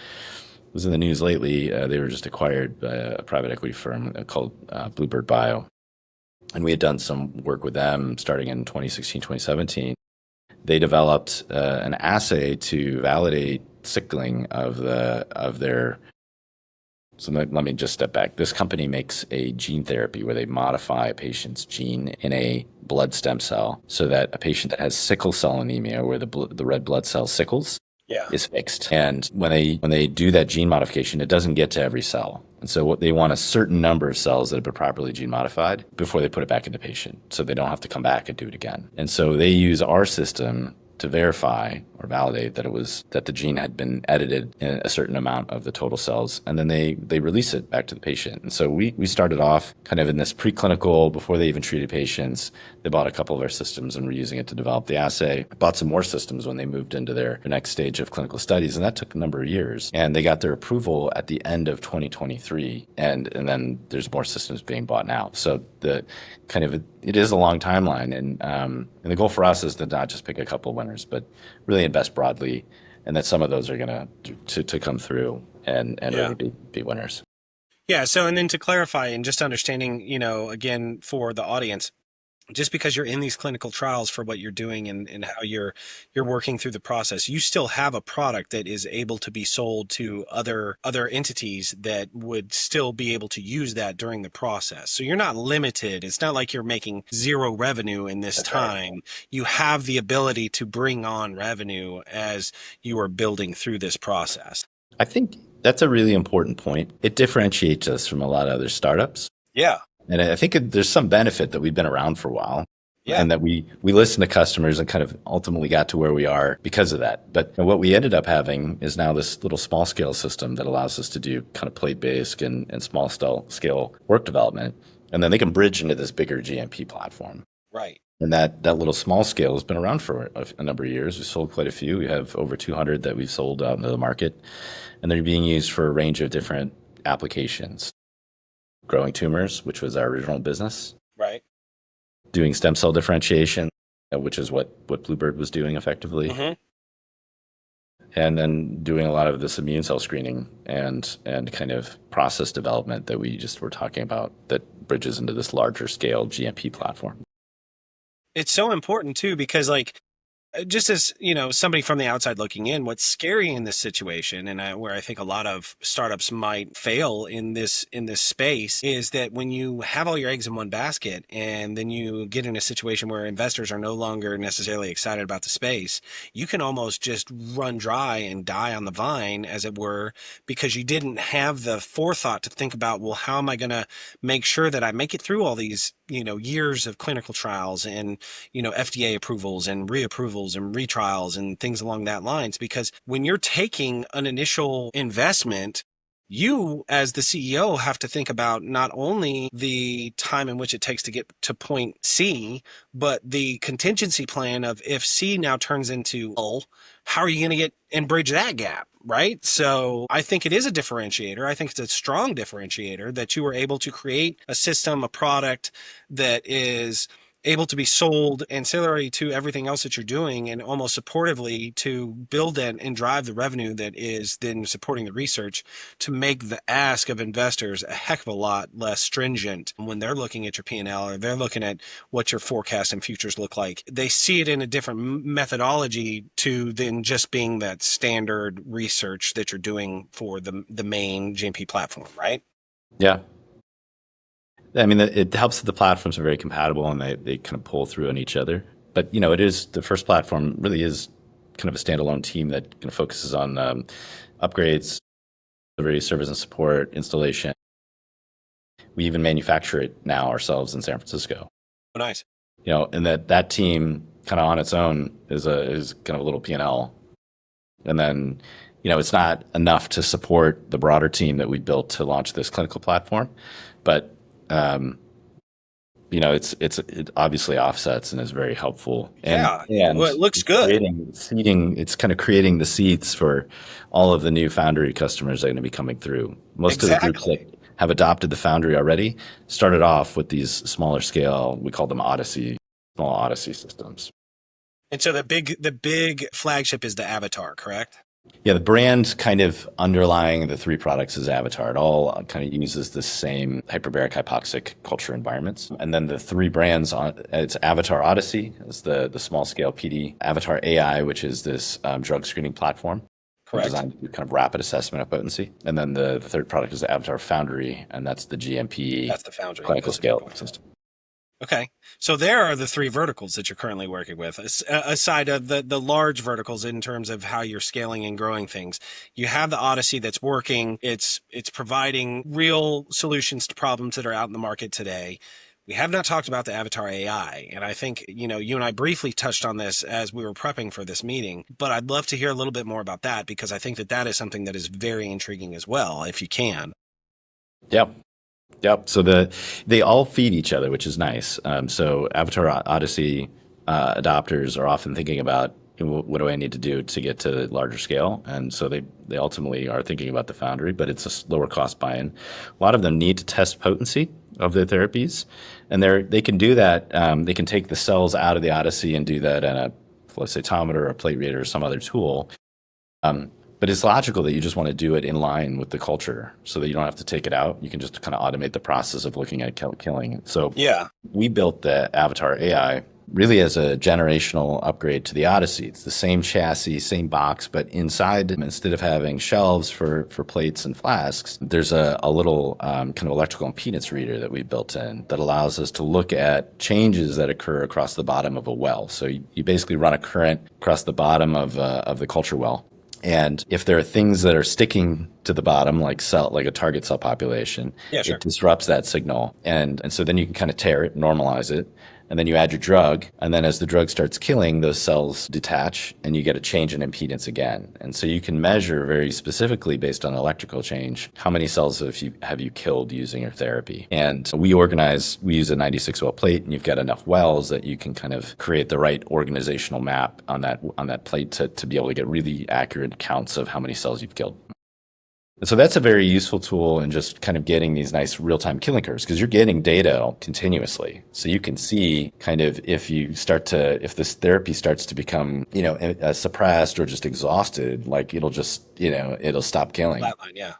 was in the news lately. They were just acquired by a private equity firm called Bluebird Bio. And we had done some work with them starting in 2016, 2017. They developed an assay to validate sickling of their. So let me just step back. This company makes a gene therapy where they modify a patient's gene in a blood stem cell so that a patient that has sickle cell anemia, where the red blood cell sickles, is fixed. And when they do that gene modification, it doesn't get to every cell. And so what they want a certain number of cells that have been properly gene modified before they put it back in the patient, so they don't have to come back and do it again. And so they use our system to verify or validate that the gene had been edited in a certain amount of the total cells, and then they release it back to the patient. And so we started off kind of in this preclinical, before they even treated patients. They bought a couple of our systems and were using it to develop the assay. Bought some more systems when they moved into their next stage of clinical studies, and that took a number of years. And they got their approval at the end of 2023, and then there's more systems being bought now. So it is a long timeline, and the goal for us is to not just pick a couple of winners, but really invest broadly, and that some of those are going to come through and really be winners. Yeah. So, and then to clarify and just understanding, again, for the audience, just because you're in these clinical trials for what you're doing and how you're working through the process, you still have a product that is able to be sold to other entities that would still be able to use that during the process. So you're not limited. It's not like you're making zero revenue in this time. Right. You have the ability to bring on revenue as you are building through this process. I think that's a really important point. It differentiates us from a lot of other startups. Yeah. And I think there's some benefit that we've been around for a while, and that we listen to customers and kind of ultimately got to where we are because of that. But what we ended up having is now this little small scale system that allows us to do kind of plate-based and small scale work development. And then they can bridge into this bigger GMP platform. Right. And that little small scale has been around for a number of years. We've sold quite a few. We have over 200 that we've sold out into the market, and they're being used for a range of different applications. Growing tumors, which was our original business. Right. Doing stem cell differentiation, which is what Bluebird was doing effectively. Mm-hmm. And then doing a lot of this immune cell screening and kind of process development that we just were talking about that bridges into this larger scale GMP platform. It's so important too, because just as somebody from the outside looking in, what's scary in this situation, and where I think a lot of startups might fail in this space, is that when you have all your eggs in one basket, and then you get in a situation where investors are no longer necessarily excited about the space, you can almost just run dry and die on the vine, as it were, because you didn't have the forethought to think about, well, how am I going to make sure that I make it through all these years of clinical trials and FDA approvals and reapprovals and retrials and things along that lines. Because when you're taking an initial investment, you as the CEO have to think about not only the time in which it takes to get to point C, but the contingency plan of if C now turns into L, how are you going to get and bridge that gap? Right. So I think it is a differentiator. I think it's a strong differentiator that you were able to create a system, a product that is able to be sold ancillary to everything else that you're doing, and almost supportively to build and drive the revenue that is then supporting the research, to make the ask of investors a heck of a lot less stringent when they're looking at your P&L, or they're looking at what your forecast and futures look like. They see it in a different methodology to than just being that standard research that you're doing for the main GMP platform, right? Yeah. I mean, it helps that the platforms are very compatible and they kind of pull through on each other. But, it is the first platform really is kind of a standalone team that kind of focuses on upgrades, delivery, service and support, installation. We even manufacture it now ourselves in San Francisco. Oh, nice. And that team kind of on its own is kind of a little P&L. And then, it's not enough to support the broader team that we built to launch this clinical platform, but it obviously offsets and is very helpful. Yeah. And Well, it looks good. It's kind of creating the seeds for all of the new Foundry customers that are going to be coming through. Most of the groups that have adopted the Foundry already started off with these smaller scale, we call them small Odyssey systems. And so the big flagship is the Avatar, correct? Yeah, the brand kind of underlying the three products is Avatar. It all kind of uses the same hyperbaric hypoxic culture environments. And then the three brands, it's Avatar Odyssey, is the small scale PD, Avatar AI, which is this drug screening platform. Correct. Designed to do kind of rapid assessment of potency. And then the third product is the Avatar Foundry, and that's the GMP clinical scale system. Okay. So there are the three verticals that you're currently working with, aside of the large verticals in terms of how you're scaling and growing things. You have the Odyssey that's working. It's providing real solutions to problems that are out in the market today. We have not talked about the Avatar AI. And I think, you and I briefly touched on this as we were prepping for this meeting, but I'd love to hear a little bit more about that, because I think that is something that is very intriguing as well, if you can. Yep. So they all feed each other, which is nice. So Avatar Odyssey adopters are often thinking about, what do I need to do to get to larger scale? And so they ultimately are thinking about the Foundry, but it's a lower cost buy-in. A lot of them need to test potency of their therapies, and they can do that. They can take the cells out of the Odyssey and do that in a flow cytometer or a plate reader or some other tool. But it's logical that you just want to do it in line with the culture so that you don't have to take it out. You can just kind of automate the process of looking at killing. So we built the Avatar AI really as a generational upgrade to the Odyssey. It's the same chassis, same box, but inside, instead of having shelves for plates and flasks, there's a little kind of electrical impedance reader that we built in that allows us to look at changes that occur across the bottom of a well. So you basically run a current across the bottom of the culture well. And if there are things that are sticking to the bottom, like a target cell population, Sure. It disrupts that signal. And so then you can kind of tear it, normalize it, and then you add your drug, and then as the drug starts killing, those cells detach and you get a change in impedance again. And so you can measure very specifically based on electrical change how many cells have you killed using your therapy. And we use a 96 well plate, and you've got enough wells that you can kind of create the right organizational map on that plate to be able to get really accurate counts of how many cells you've killed. And so that's a very useful tool in just kind of getting these nice real-time killing curves, because you're getting data continuously. So you can see kind of if this therapy starts to become, suppressed or just exhausted, like it'll stop killing. Flatline, yeah.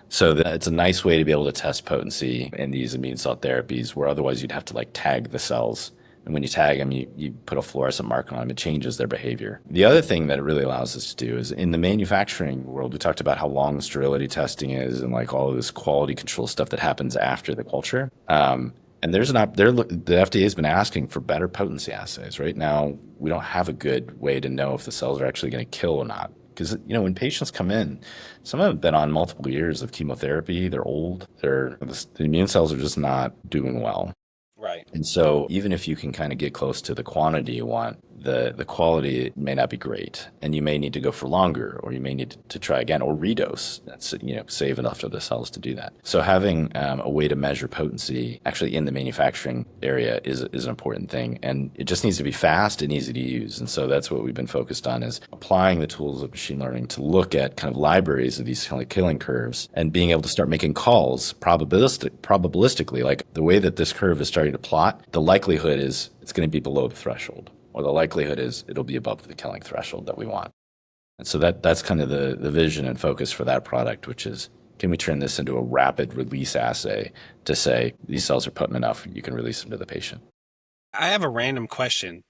So it's a nice way to be able to test potency in these immune cell therapies, where otherwise you'd have to like tag the cells. And when you tag them, you put a fluorescent mark on them, it changes their behavior. The other thing that it really allows us to do is in the manufacturing world, we talked about how long sterility testing is and like all of this quality control stuff that happens after the culture. And the FDA has been asking for better potency assays. Right now, we don't have a good way to know if the cells are actually going to kill or not. Because, when patients come in, some of them have been on multiple years of chemotherapy, they're old, the immune cells are just not doing well. Right. And so even if you can kind of get close to the quantity you want, the quality may not be great, and you may need to go for longer, or you may need to try again or redose. That's save enough of the cells to do that. So having a way to measure potency actually in the manufacturing area is an important thing, and it just needs to be fast and easy to use. And so that's what we've been focused on, is applying the tools of machine learning to look at kind of libraries of these kind of killing curves and being able to start making calls probabilistically, like the way that this curve is starting to plot, the likelihood is it's going to be below the threshold, or the likelihood is it'll be above the killing threshold that we want. And so that's kind of the vision and focus for that product, which is, can we turn this into a rapid release assay to say these cells are potent enough, you can release them to the patient? I have a random question.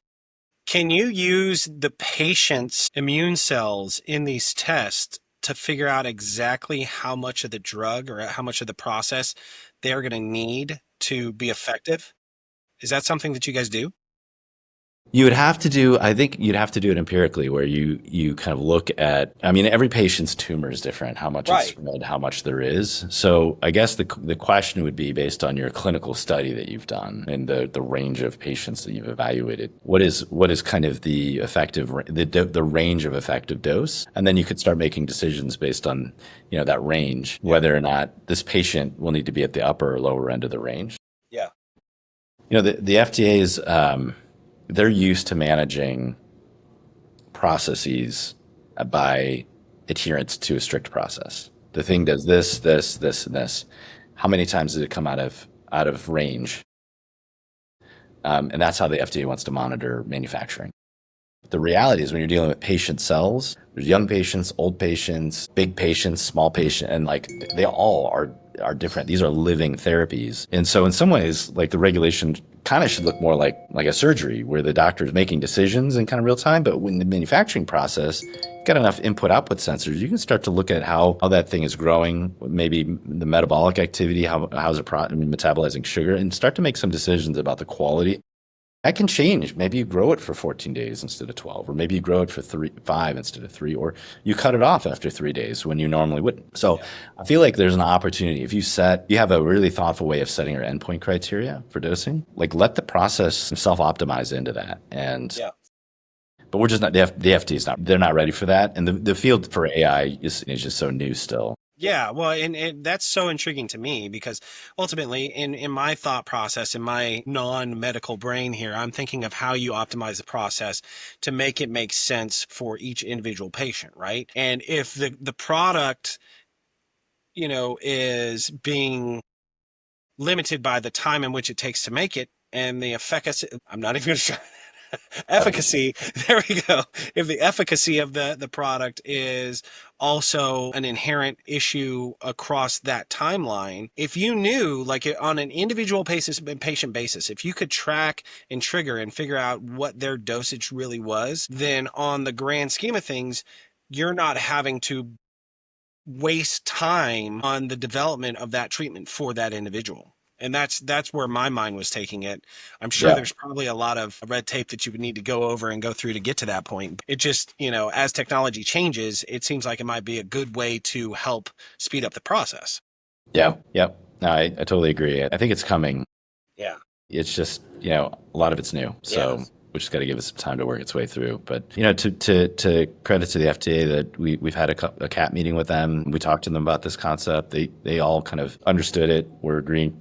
Can you use the patient's immune cells in these tests to figure out exactly how much of the drug or how much of the process they're going to need to be effective? Is that something that you guys do? I think you'd have to do it empirically, where you kind of look at, every patient's tumor is different, how much Right. it's spread, how much there is. So I guess the question would be based on your clinical study that you've done and the range of patients that you've evaluated. What is kind of the range of effective dose? And then you could start making decisions based on, that range, whether or not this patient will need to be at the upper or lower end of the range. Yeah. The FDA is, they're used to managing processes by adherence to a strict process. The thing does this, this, this, and this. How many times does it come out of range? And that's how the FDA wants to monitor manufacturing. The reality is, when you're dealing with patient cells, there's young patients, old patients, big patients, small patients, and like they all are different. These are living therapies. And so in some ways, like the regulation kind of should look more like a surgery, where the doctor is making decisions in kind of real time. But when the manufacturing process, you've got enough input-output sensors, you can start to look at how that thing is growing, maybe the metabolic activity, how's it metabolizing sugar, and start to make some decisions about the quality. That can change. Maybe you grow it for 14 days instead of 12, or maybe you grow it for 5 instead of 3, or you cut it off after 3 days when you normally wouldn't. So I feel like there's an opportunity. If you have a really thoughtful way of setting your endpoint criteria for dosing, like let the process self-optimize into that. But we're just not, the FDA is not, they're not ready for that. And the field for AI is just so new still. Yeah, well, and that's so intriguing to me, because ultimately in my thought process, in my non-medical brain here, I'm thinking of how you optimize the process to make it make sense for each individual patient, right? And if the product, is being limited by the time in which it takes to make it and the efficacy, I'm not even going to try. Efficacy, there we go. If the efficacy of the product is also an inherent issue across that timeline, if you knew, like on an individual patient basis, if you could track and trigger and figure out what their dosage really was, then on the grand scheme of things, you're not having to waste time on the development of that treatment for that individual. And that's where my mind was taking it. I'm sure there's probably a lot of red tape that you would need to go over and go through to get to that point. It just, as technology changes, it seems like it might be a good way to help speed up the process. Yeah. Yep. No, I totally agree. I think it's coming. Yeah. It's just, a lot of it's new. So we just got to give it some time to work its way through. But, to credit to the FDA that we've had a CAT meeting with them. We talked to them about this concept. They all kind of understood it. We're agreed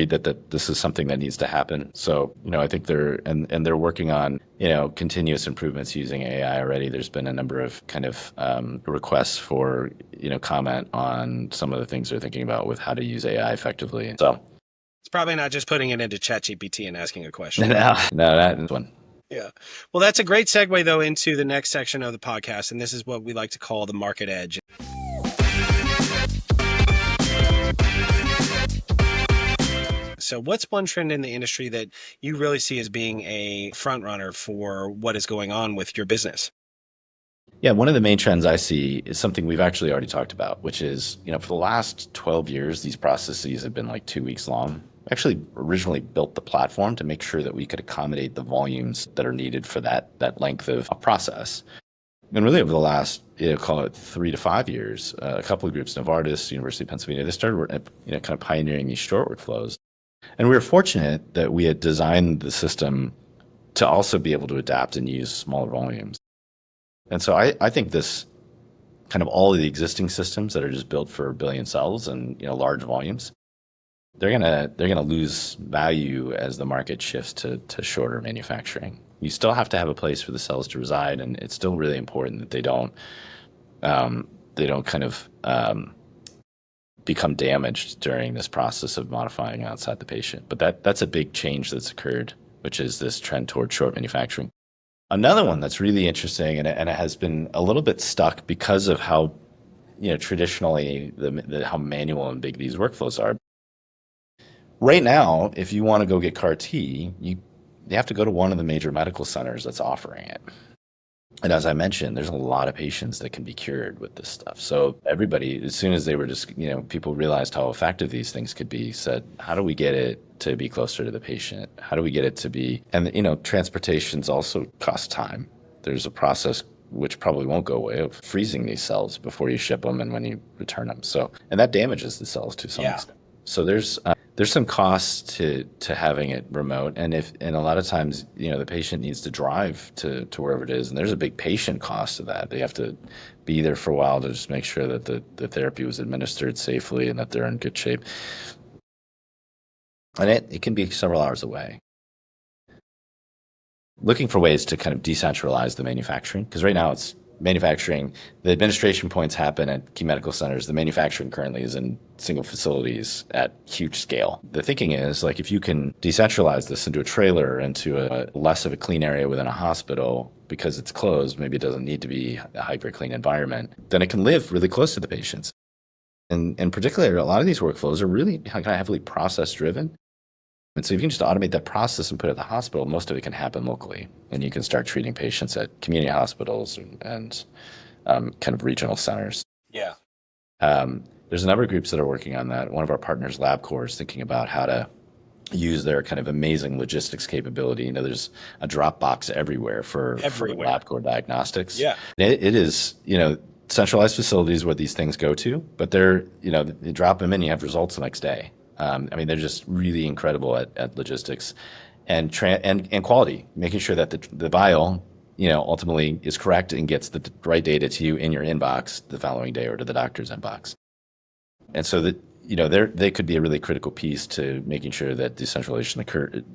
that this is something that needs to happen. So, I think they're working on, continuous improvements using AI already. There's been a number of kind of requests for, comment on some of the things they're thinking about with how to use AI effectively. So it's probably not just putting it into ChatGPT and asking a question. No, that one. Yeah. Well, that's a great segue, though, into the next section of the podcast. And this is what we like to call the market edge. So what's one trend in the industry that you really see as being a front runner for what is going on with your business? Yeah, one of the main trends I see is something we've actually already talked about, which is, for the last 12 years, these processes have been like 2 weeks long. We actually originally built the platform to make sure that we could accommodate the volumes that are needed for that length of a process. And really over the last, call it 3 to 5 years, a couple of groups, Novartis, University of Pennsylvania, they started, kind of pioneering these short workflows. And we were fortunate that we had designed the system to also be able to adapt and use smaller volumes. And so I think this kind of all of the existing systems that are just built for a billion cells and large volumes, they're gonna lose value as the market shifts to shorter manufacturing. You still have to have a place for the cells to reside, and it's still really important that they don't kind of become damaged during this process of modifying outside the patient. But that's a big change that's occurred, which is this trend toward short manufacturing. Another one that's really interesting, and it has been a little bit stuck because of how, traditionally how manual and big these workflows are. Right now, if you want to go get CAR T, you have to go to one of the major medical centers that's offering it. And as I mentioned, there's a lot of patients that can be cured with this stuff. So everybody, as soon as they were just, people realized how effective these things could be, said, how do we get it to be closer to the patient? How do we get it to be, and transportations also cost time. There's a process which probably won't go away of freezing these cells before you ship them and when you return them. So, and that damages the cells to some extent. So there's some costs to having it remote, and a lot of times the patient needs to drive to wherever it is, and there's a big patient cost to that. They have to be there for a while to just make sure that the therapy was administered safely and that they're in good shape. And it can be several hours away. Looking for ways to kind of decentralize the manufacturing, because right now it's manufacturing, the administration points happen at key medical centers. The manufacturing currently is in single facilities at huge scale. The thinking is, like, if you can decentralize this into a trailer, into a less of a clean area within a hospital, because it's closed, maybe it doesn't need to be a hyper clean environment, then it can live really close to the patients. And particularly, a lot of these workflows are really kind of heavily process driven. And so if you can just automate that process and put it at the hospital, most of it can happen locally. And you can start treating patients at community hospitals and kind of regional centers. Yeah. There's a number of groups that are working on that. One of our partners, LabCorp, is thinking about how to use their kind of amazing logistics capability. There's a drop box everywhere for LabCorp diagnostics. Yeah. It is, centralized facilities where these things go to, but they're, you drop them in, you have results the next day. They're just really incredible at logistics and quality, making sure that the vial, ultimately is correct and gets the right data to you in your inbox the following day or to the doctor's inbox. And so that, they could be a really critical piece to making sure that decentralization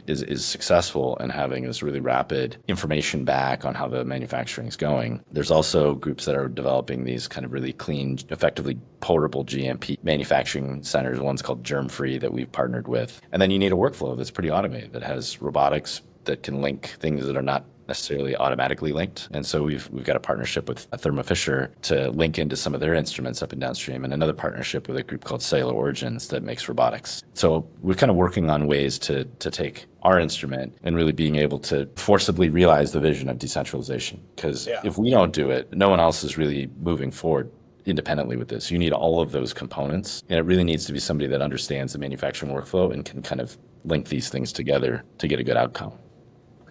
is successful and having this really rapid information back on how the manufacturing is going. There's also groups that are developing these kind of really clean, effectively portable GMP manufacturing centers. One's called Germ-Free that we've partnered with. And then you need a workflow that's pretty automated, that has robotics that can link things that are not necessarily automatically linked. And so we've got a partnership with Thermo Fisher to link into some of their instruments up and downstream, and another partnership with a group called Cellular Origins that makes robotics. So we're kind of working on ways to take our instrument and really being able to forcibly realize the vision of decentralization. Because if we don't do it, no one else is really moving forward independently with this. You need all of those components, and it really needs to be somebody that understands the manufacturing workflow and can kind of link these things together to get a good outcome.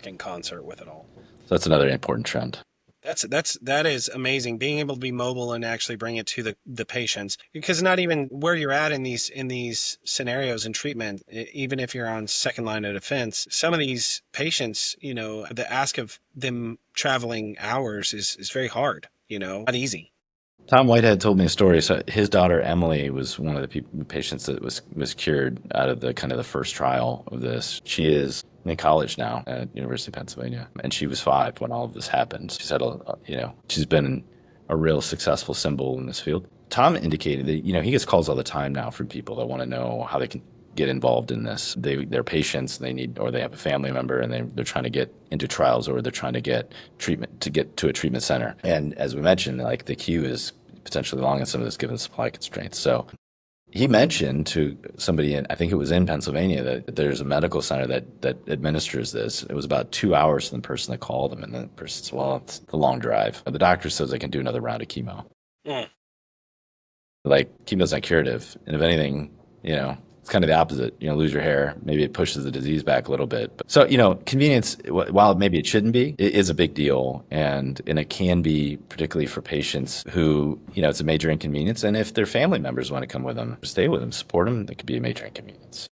In concert with it all. So that's another important trend. That is amazing. Being able to be mobile and actually bring it to the patients, because not even where you're at in these scenarios in treatment, even if you're on second line of defense, some of these patients, the ask of them traveling hours is very hard. Not easy. Tom Whitehead told me a story. So his daughter Emily was one of the patients that was cured out of the kind of the first trial of this. She is in college now at University of Pennsylvania, and she was 5 when all of this happened. She said, she's been a real successful symbol in this field. Tom indicated that he gets calls all the time now from people that want to know how they can get involved in this. They're patients, or they have a family member, and they're trying to get into trials, or they're trying to get treatment to get to a treatment center. And as we mentioned, like the queue is potentially long in some of this given supply constraints. So he mentioned to somebody I think it was in Pennsylvania, that there's a medical center that administers this. It was about 2 hours from the person that called him, and the person said, well, it's a long drive. The doctor says I can do another round of chemo. Yeah. Like, chemo's not curative. And if anything, it's kind of the opposite. Lose your hair. Maybe it pushes the disease back a little bit. So, convenience, while maybe it shouldn't be, it is a big deal. And it can be, particularly for patients who, it's a major inconvenience. And if their family members want to come with them, stay with them, support them, it could be a major inconvenience.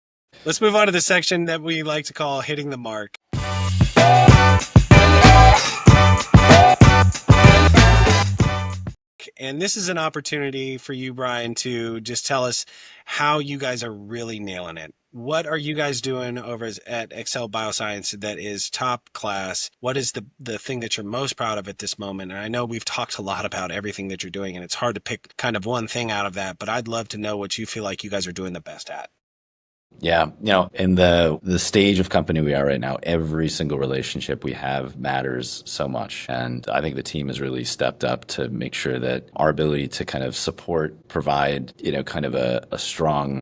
Let's move on to the section that we like to call hitting the mark. And this is an opportunity for you, Brian, to just tell us how you guys are really nailing it. What are you guys doing over at Excel Bioscience that is top class? What is the thing that you're most proud of at this moment? And I know we've talked a lot about everything that you're doing, and it's hard to pick kind of one thing out of that, but I'd love to know what you feel like you guys are doing the best at. Yeah, in the stage of company we are right now, every single relationship we have matters so much. And I think the team has really stepped up to make sure that our ability to kind of provide, kind of a strong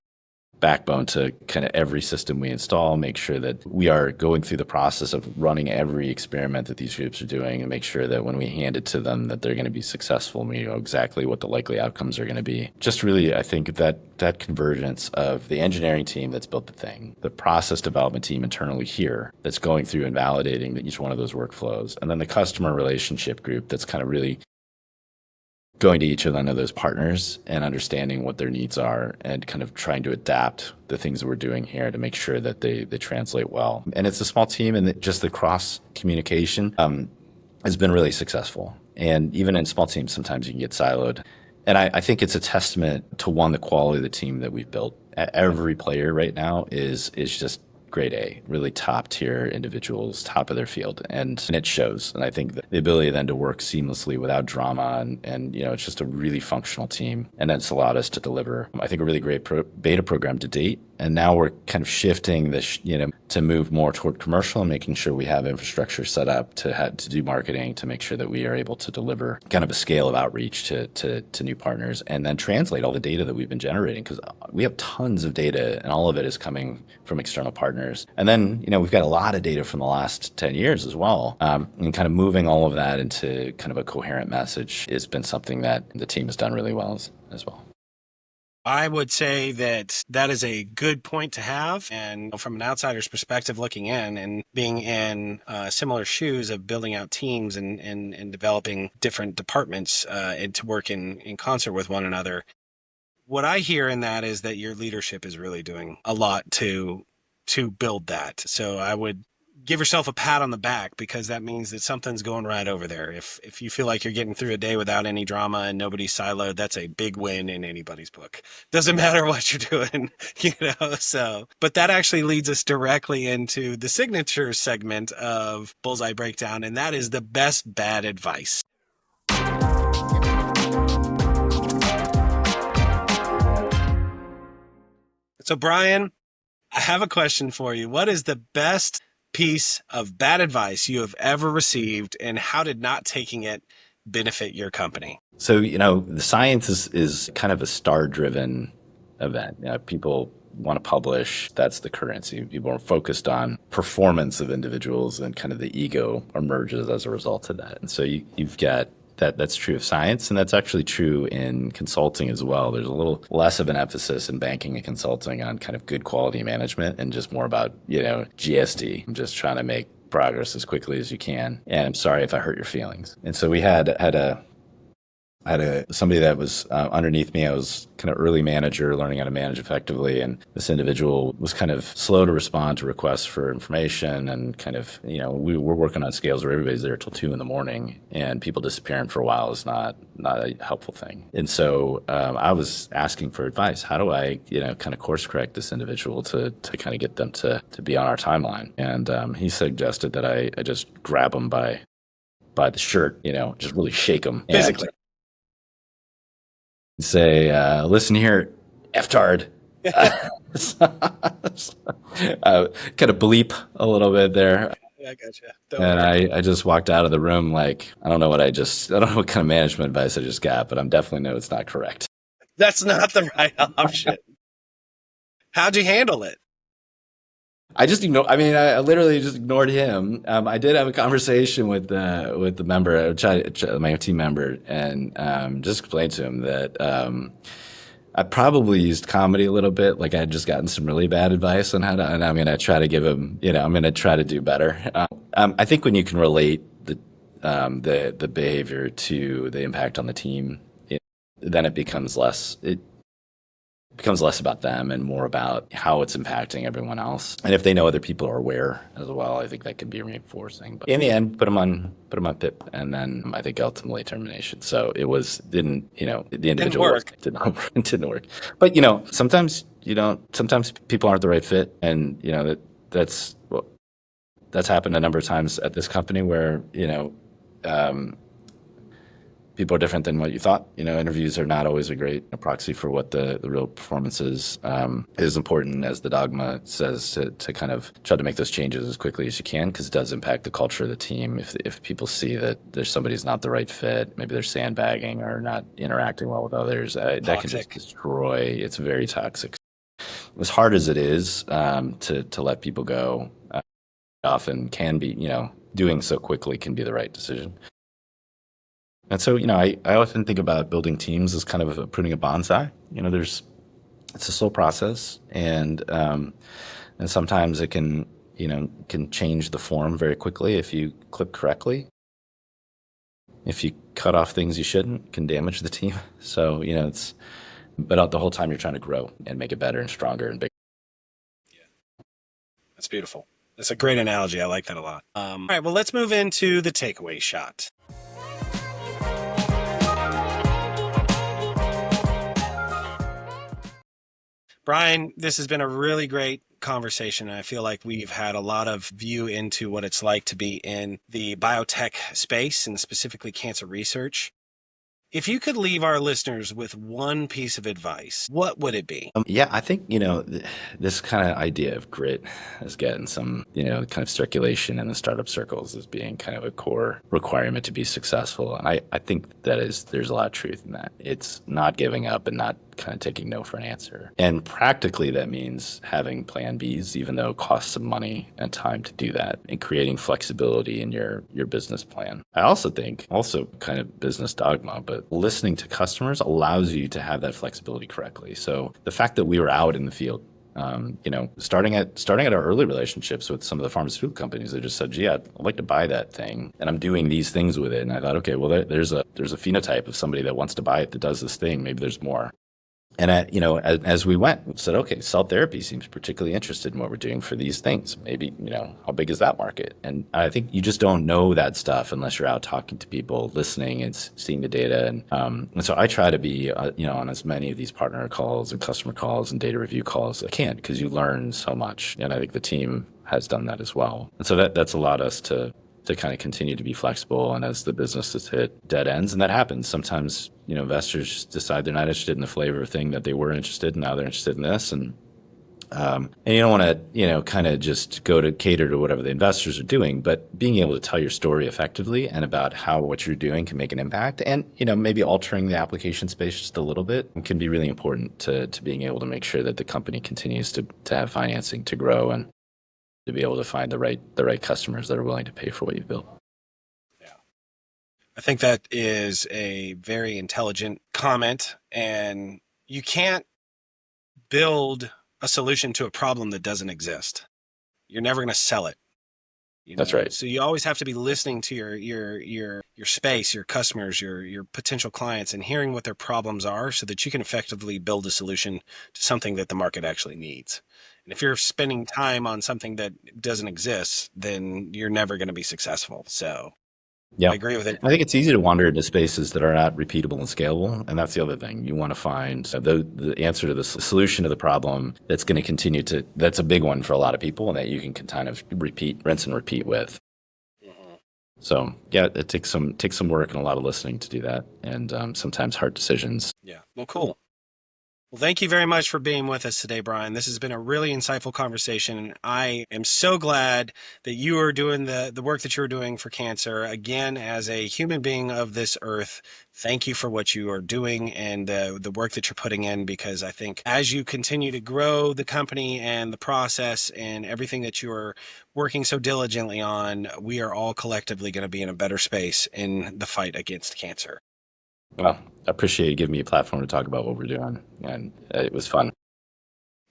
backbone to kind of every system we install, make sure that we are going through the process of running every experiment that these groups are doing, and make sure that when we hand it to them that they're going to be successful, and we know exactly what the likely outcomes are going to be. Just really, I think that convergence of the engineering team that's built the thing, the process development team internally here that's going through and validating each one of those workflows, and then the customer relationship group that's kind of really going to each of those partners and understanding what their needs are, and kind of trying to adapt the things that we're doing here to make sure that they translate well. And it's a small team, and just the cross communication has been really successful. And even in small teams, sometimes you can get siloed. And I think it's a testament to, the quality of the team that we've built. Every player right now is just grade A, really top tier individuals, top of their field, and it shows. And I think the ability then to work seamlessly without drama, and it's just a really functional team, and that's allowed us to deliver, I think, a really great beta program to date. And now we're kind of shifting this, to move more toward commercial, and making sure we have infrastructure set up to do marketing, to make sure that we are able to deliver kind of a scale of outreach to new partners, and then translate all the data that we've been generating, because we have tons of data, and all of it is coming from external partners. And then, we've got a lot of data from the last 10 years as well. And kind of moving all of that into kind of a coherent message has been something that the team has done really well as well. I would say that is a good point to have. And from an outsider's perspective, looking in and being in similar shoes of building out teams and developing different departments and to work in concert with one another, what I hear in that is that your leadership is really doing a lot to build that. So I would give yourself a pat on the back, because that means that something's going right over there. If you feel like you're getting through a day without any drama and nobody's siloed, that's a big win in anybody's book. Doesn't matter what you're doing, so. But that actually leads us directly into the signature segment of Bullseye Breakdown, and that is the best bad advice. So Brian, I have a question for you. What is the best piece of bad advice you have ever received, and how did not taking it benefit your company? So, the science is kind of a star-driven event. People want to publish. That's the currency. People are focused on performance of individuals, and kind of the ego emerges as a result of that. And so you've got that's true of science, and that's actually true in consulting as well. There's a little less of an emphasis in banking and consulting on kind of good quality management, and just more about, GSD, just trying to make progress as quickly as you can. And I'm sorry if I hurt your feelings. And so we had somebody that was underneath me. I was kind of early manager, learning how to manage effectively, and this individual was kind of slow to respond to requests for information, and kind of, we're working on scales where everybody's there till 2 a.m, and people disappearing for a while is not a helpful thing. And so I was asking for advice. How do I, kind of course correct this individual to kind of get them to be on our timeline? And he suggested that I just grab them by the shirt, just really shake them Physically. Say, listen here, F-tard. Kind of bleep a little bit there. Yeah, I gotcha. And I just walked out of the room like, I don't know what kind of management advice I just got, but I'm definitely know it's not correct. That's not the right option. How'd you handle it? I just ignored. I mean, I literally just ignored him. I did have a conversation with the member, my team member, and just explained to him that I probably used comedy a little bit. Like I had just gotten some really bad advice on how to, and I'm going to try to give him. I'm going to try to do better. I think when you can relate the behavior to the impact on the team, then it becomes less. It becomes less about them and more about how it's impacting everyone else. And if they know other people are aware as well, I think that can be reinforcing. But in the end, put them on PIP, and then I think ultimately termination. So it the individual didn't work. But sometimes sometimes people aren't the right fit, and that's happened a number of times at this company where people are different than what you thought. Interviews are not always a great proxy for what the real performance is. It is important, as the dogma says, to kind of try to make those changes as quickly as you can, because it does impact the culture of the team. If people see that there's somebody who's not the right fit, maybe they're sandbagging or not interacting well with others, that can just destroy. It's very toxic. As hard as it is to let people go, often can be, doing so quickly can be the right decision. And so, I often think about building teams as kind of pruning a bonsai. It's a slow process, and sometimes it can change the form very quickly if you clip correctly. If you cut off things you shouldn't, it can damage the team. So, but the whole time you're trying to grow and make it better and stronger and bigger. Yeah, that's beautiful. That's a great analogy. I like that a lot. All right, well, let's move into the takeaway shot. Brian, this has been a really great conversation. I feel like we've had a lot of view into what it's like to be in the biotech space and specifically cancer research. If you could leave our listeners with one piece of advice, what would it be? I think, this kind of idea of grit is getting some, kind of circulation in the startup circles as being kind of a core requirement to be successful. And I think there's a lot of truth in that. It's not giving up and not kind of taking no for an answer. And practically that means having plan Bs, even though it costs some money and time to do that, and creating flexibility in your business plan. I also think, kind of business dogma, but listening to customers allows you to have that flexibility correctly. So the fact that we were out in the field, starting at our early relationships with some of the pharmaceutical companies, they just said, gee, I'd like to buy that thing, and I'm doing these things with it. And I thought, okay, well, there's a phenotype of somebody that wants to buy it that does this thing. Maybe there's more. And as we went, we said, okay, cell therapy seems particularly interested in what we're doing for these things. Maybe, how big is that market? And I think you just don't know that stuff unless you're out talking to people, listening and seeing the data. And so I try to be, on as many of these partner calls and customer calls and data review calls as I can, because you learn so much. And I think the team has done that as well. And so that's allowed us to kind of continue to be flexible, and as the business has hit dead ends, and that happens sometimes, investors decide they're not interested in the flavor thing that they were interested in, now they're interested in this, and you don't want to kind of just go to cater to whatever the investors are doing, but being able to tell your story effectively and about how what you're doing can make an impact, and maybe altering the application space just a little bit can be really important to being able to make sure that the company continues to have financing to grow and to be able to find the right customers that are willing to pay for what you've built. Yeah. I think that is a very intelligent comment, and you can't build a solution to a problem that doesn't exist. You're never going to sell it. That's right. So you always have to be listening to your space, your customers, your potential clients, and hearing what their problems are so that you can effectively build a solution to something that the market actually needs. And if you're spending time on something that doesn't exist, then you're never going to be successful. So Yeah, I agree with it. I think it's easy to wander into spaces that are not repeatable and scalable, and that's the other thing. You want to find the answer to the solution to the problem that's going to continue to. That's a big one for a lot of people, and that you can kind of rinse and repeat with. So yeah, it takes some work and a lot of listening to do that, and sometimes hard decisions. Yeah. Well, cool. Well, thank you very much for being with us today, Brian. This has been a really insightful conversation. And I am so glad that you are doing the work that you're doing for cancer. Again, as a human being of this earth, thank you for what you are doing and the work that you're putting in, because I think as you continue to grow the company and the process and everything that you're working so diligently on, we are all collectively going to be in a better space in the fight against cancer. Well, I appreciate you giving me a platform to talk about what we're doing, and it was fun.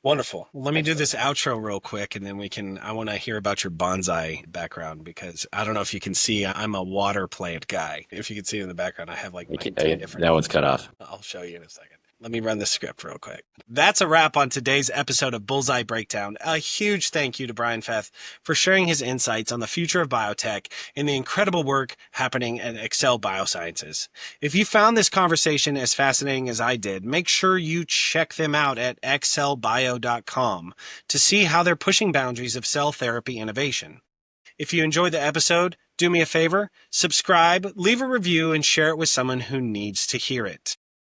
Wonderful. Well, let me do this outro real quick, and then I want to hear about your bonsai background, because I don't know if you can see, I'm a water plant guy. If you can see in the background, I have like 19 different. That one's cut off. I'll show you in a second. Let me run the script real quick. That's a wrap on today's episode of Bullseye Breakdown. A huge thank you to Brian Feth for sharing his insights on the future of biotech and the incredible work happening at Excel Biosciences. If you found this conversation as fascinating as I did, make sure you check them out at xcellbio.com to see how they're pushing boundaries of cell therapy innovation. If you enjoyed the episode, do me a favor, subscribe, leave a review, and share it with someone who needs to hear it.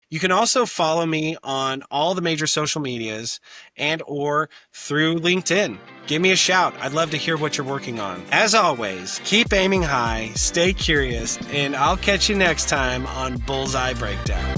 You can also follow me on all the major social medias and or through LinkedIn. Give me a shout. I'd love to hear what you're working on. As always, keep aiming high, stay curious, and I'll catch you next time on Bullseye Breakdown.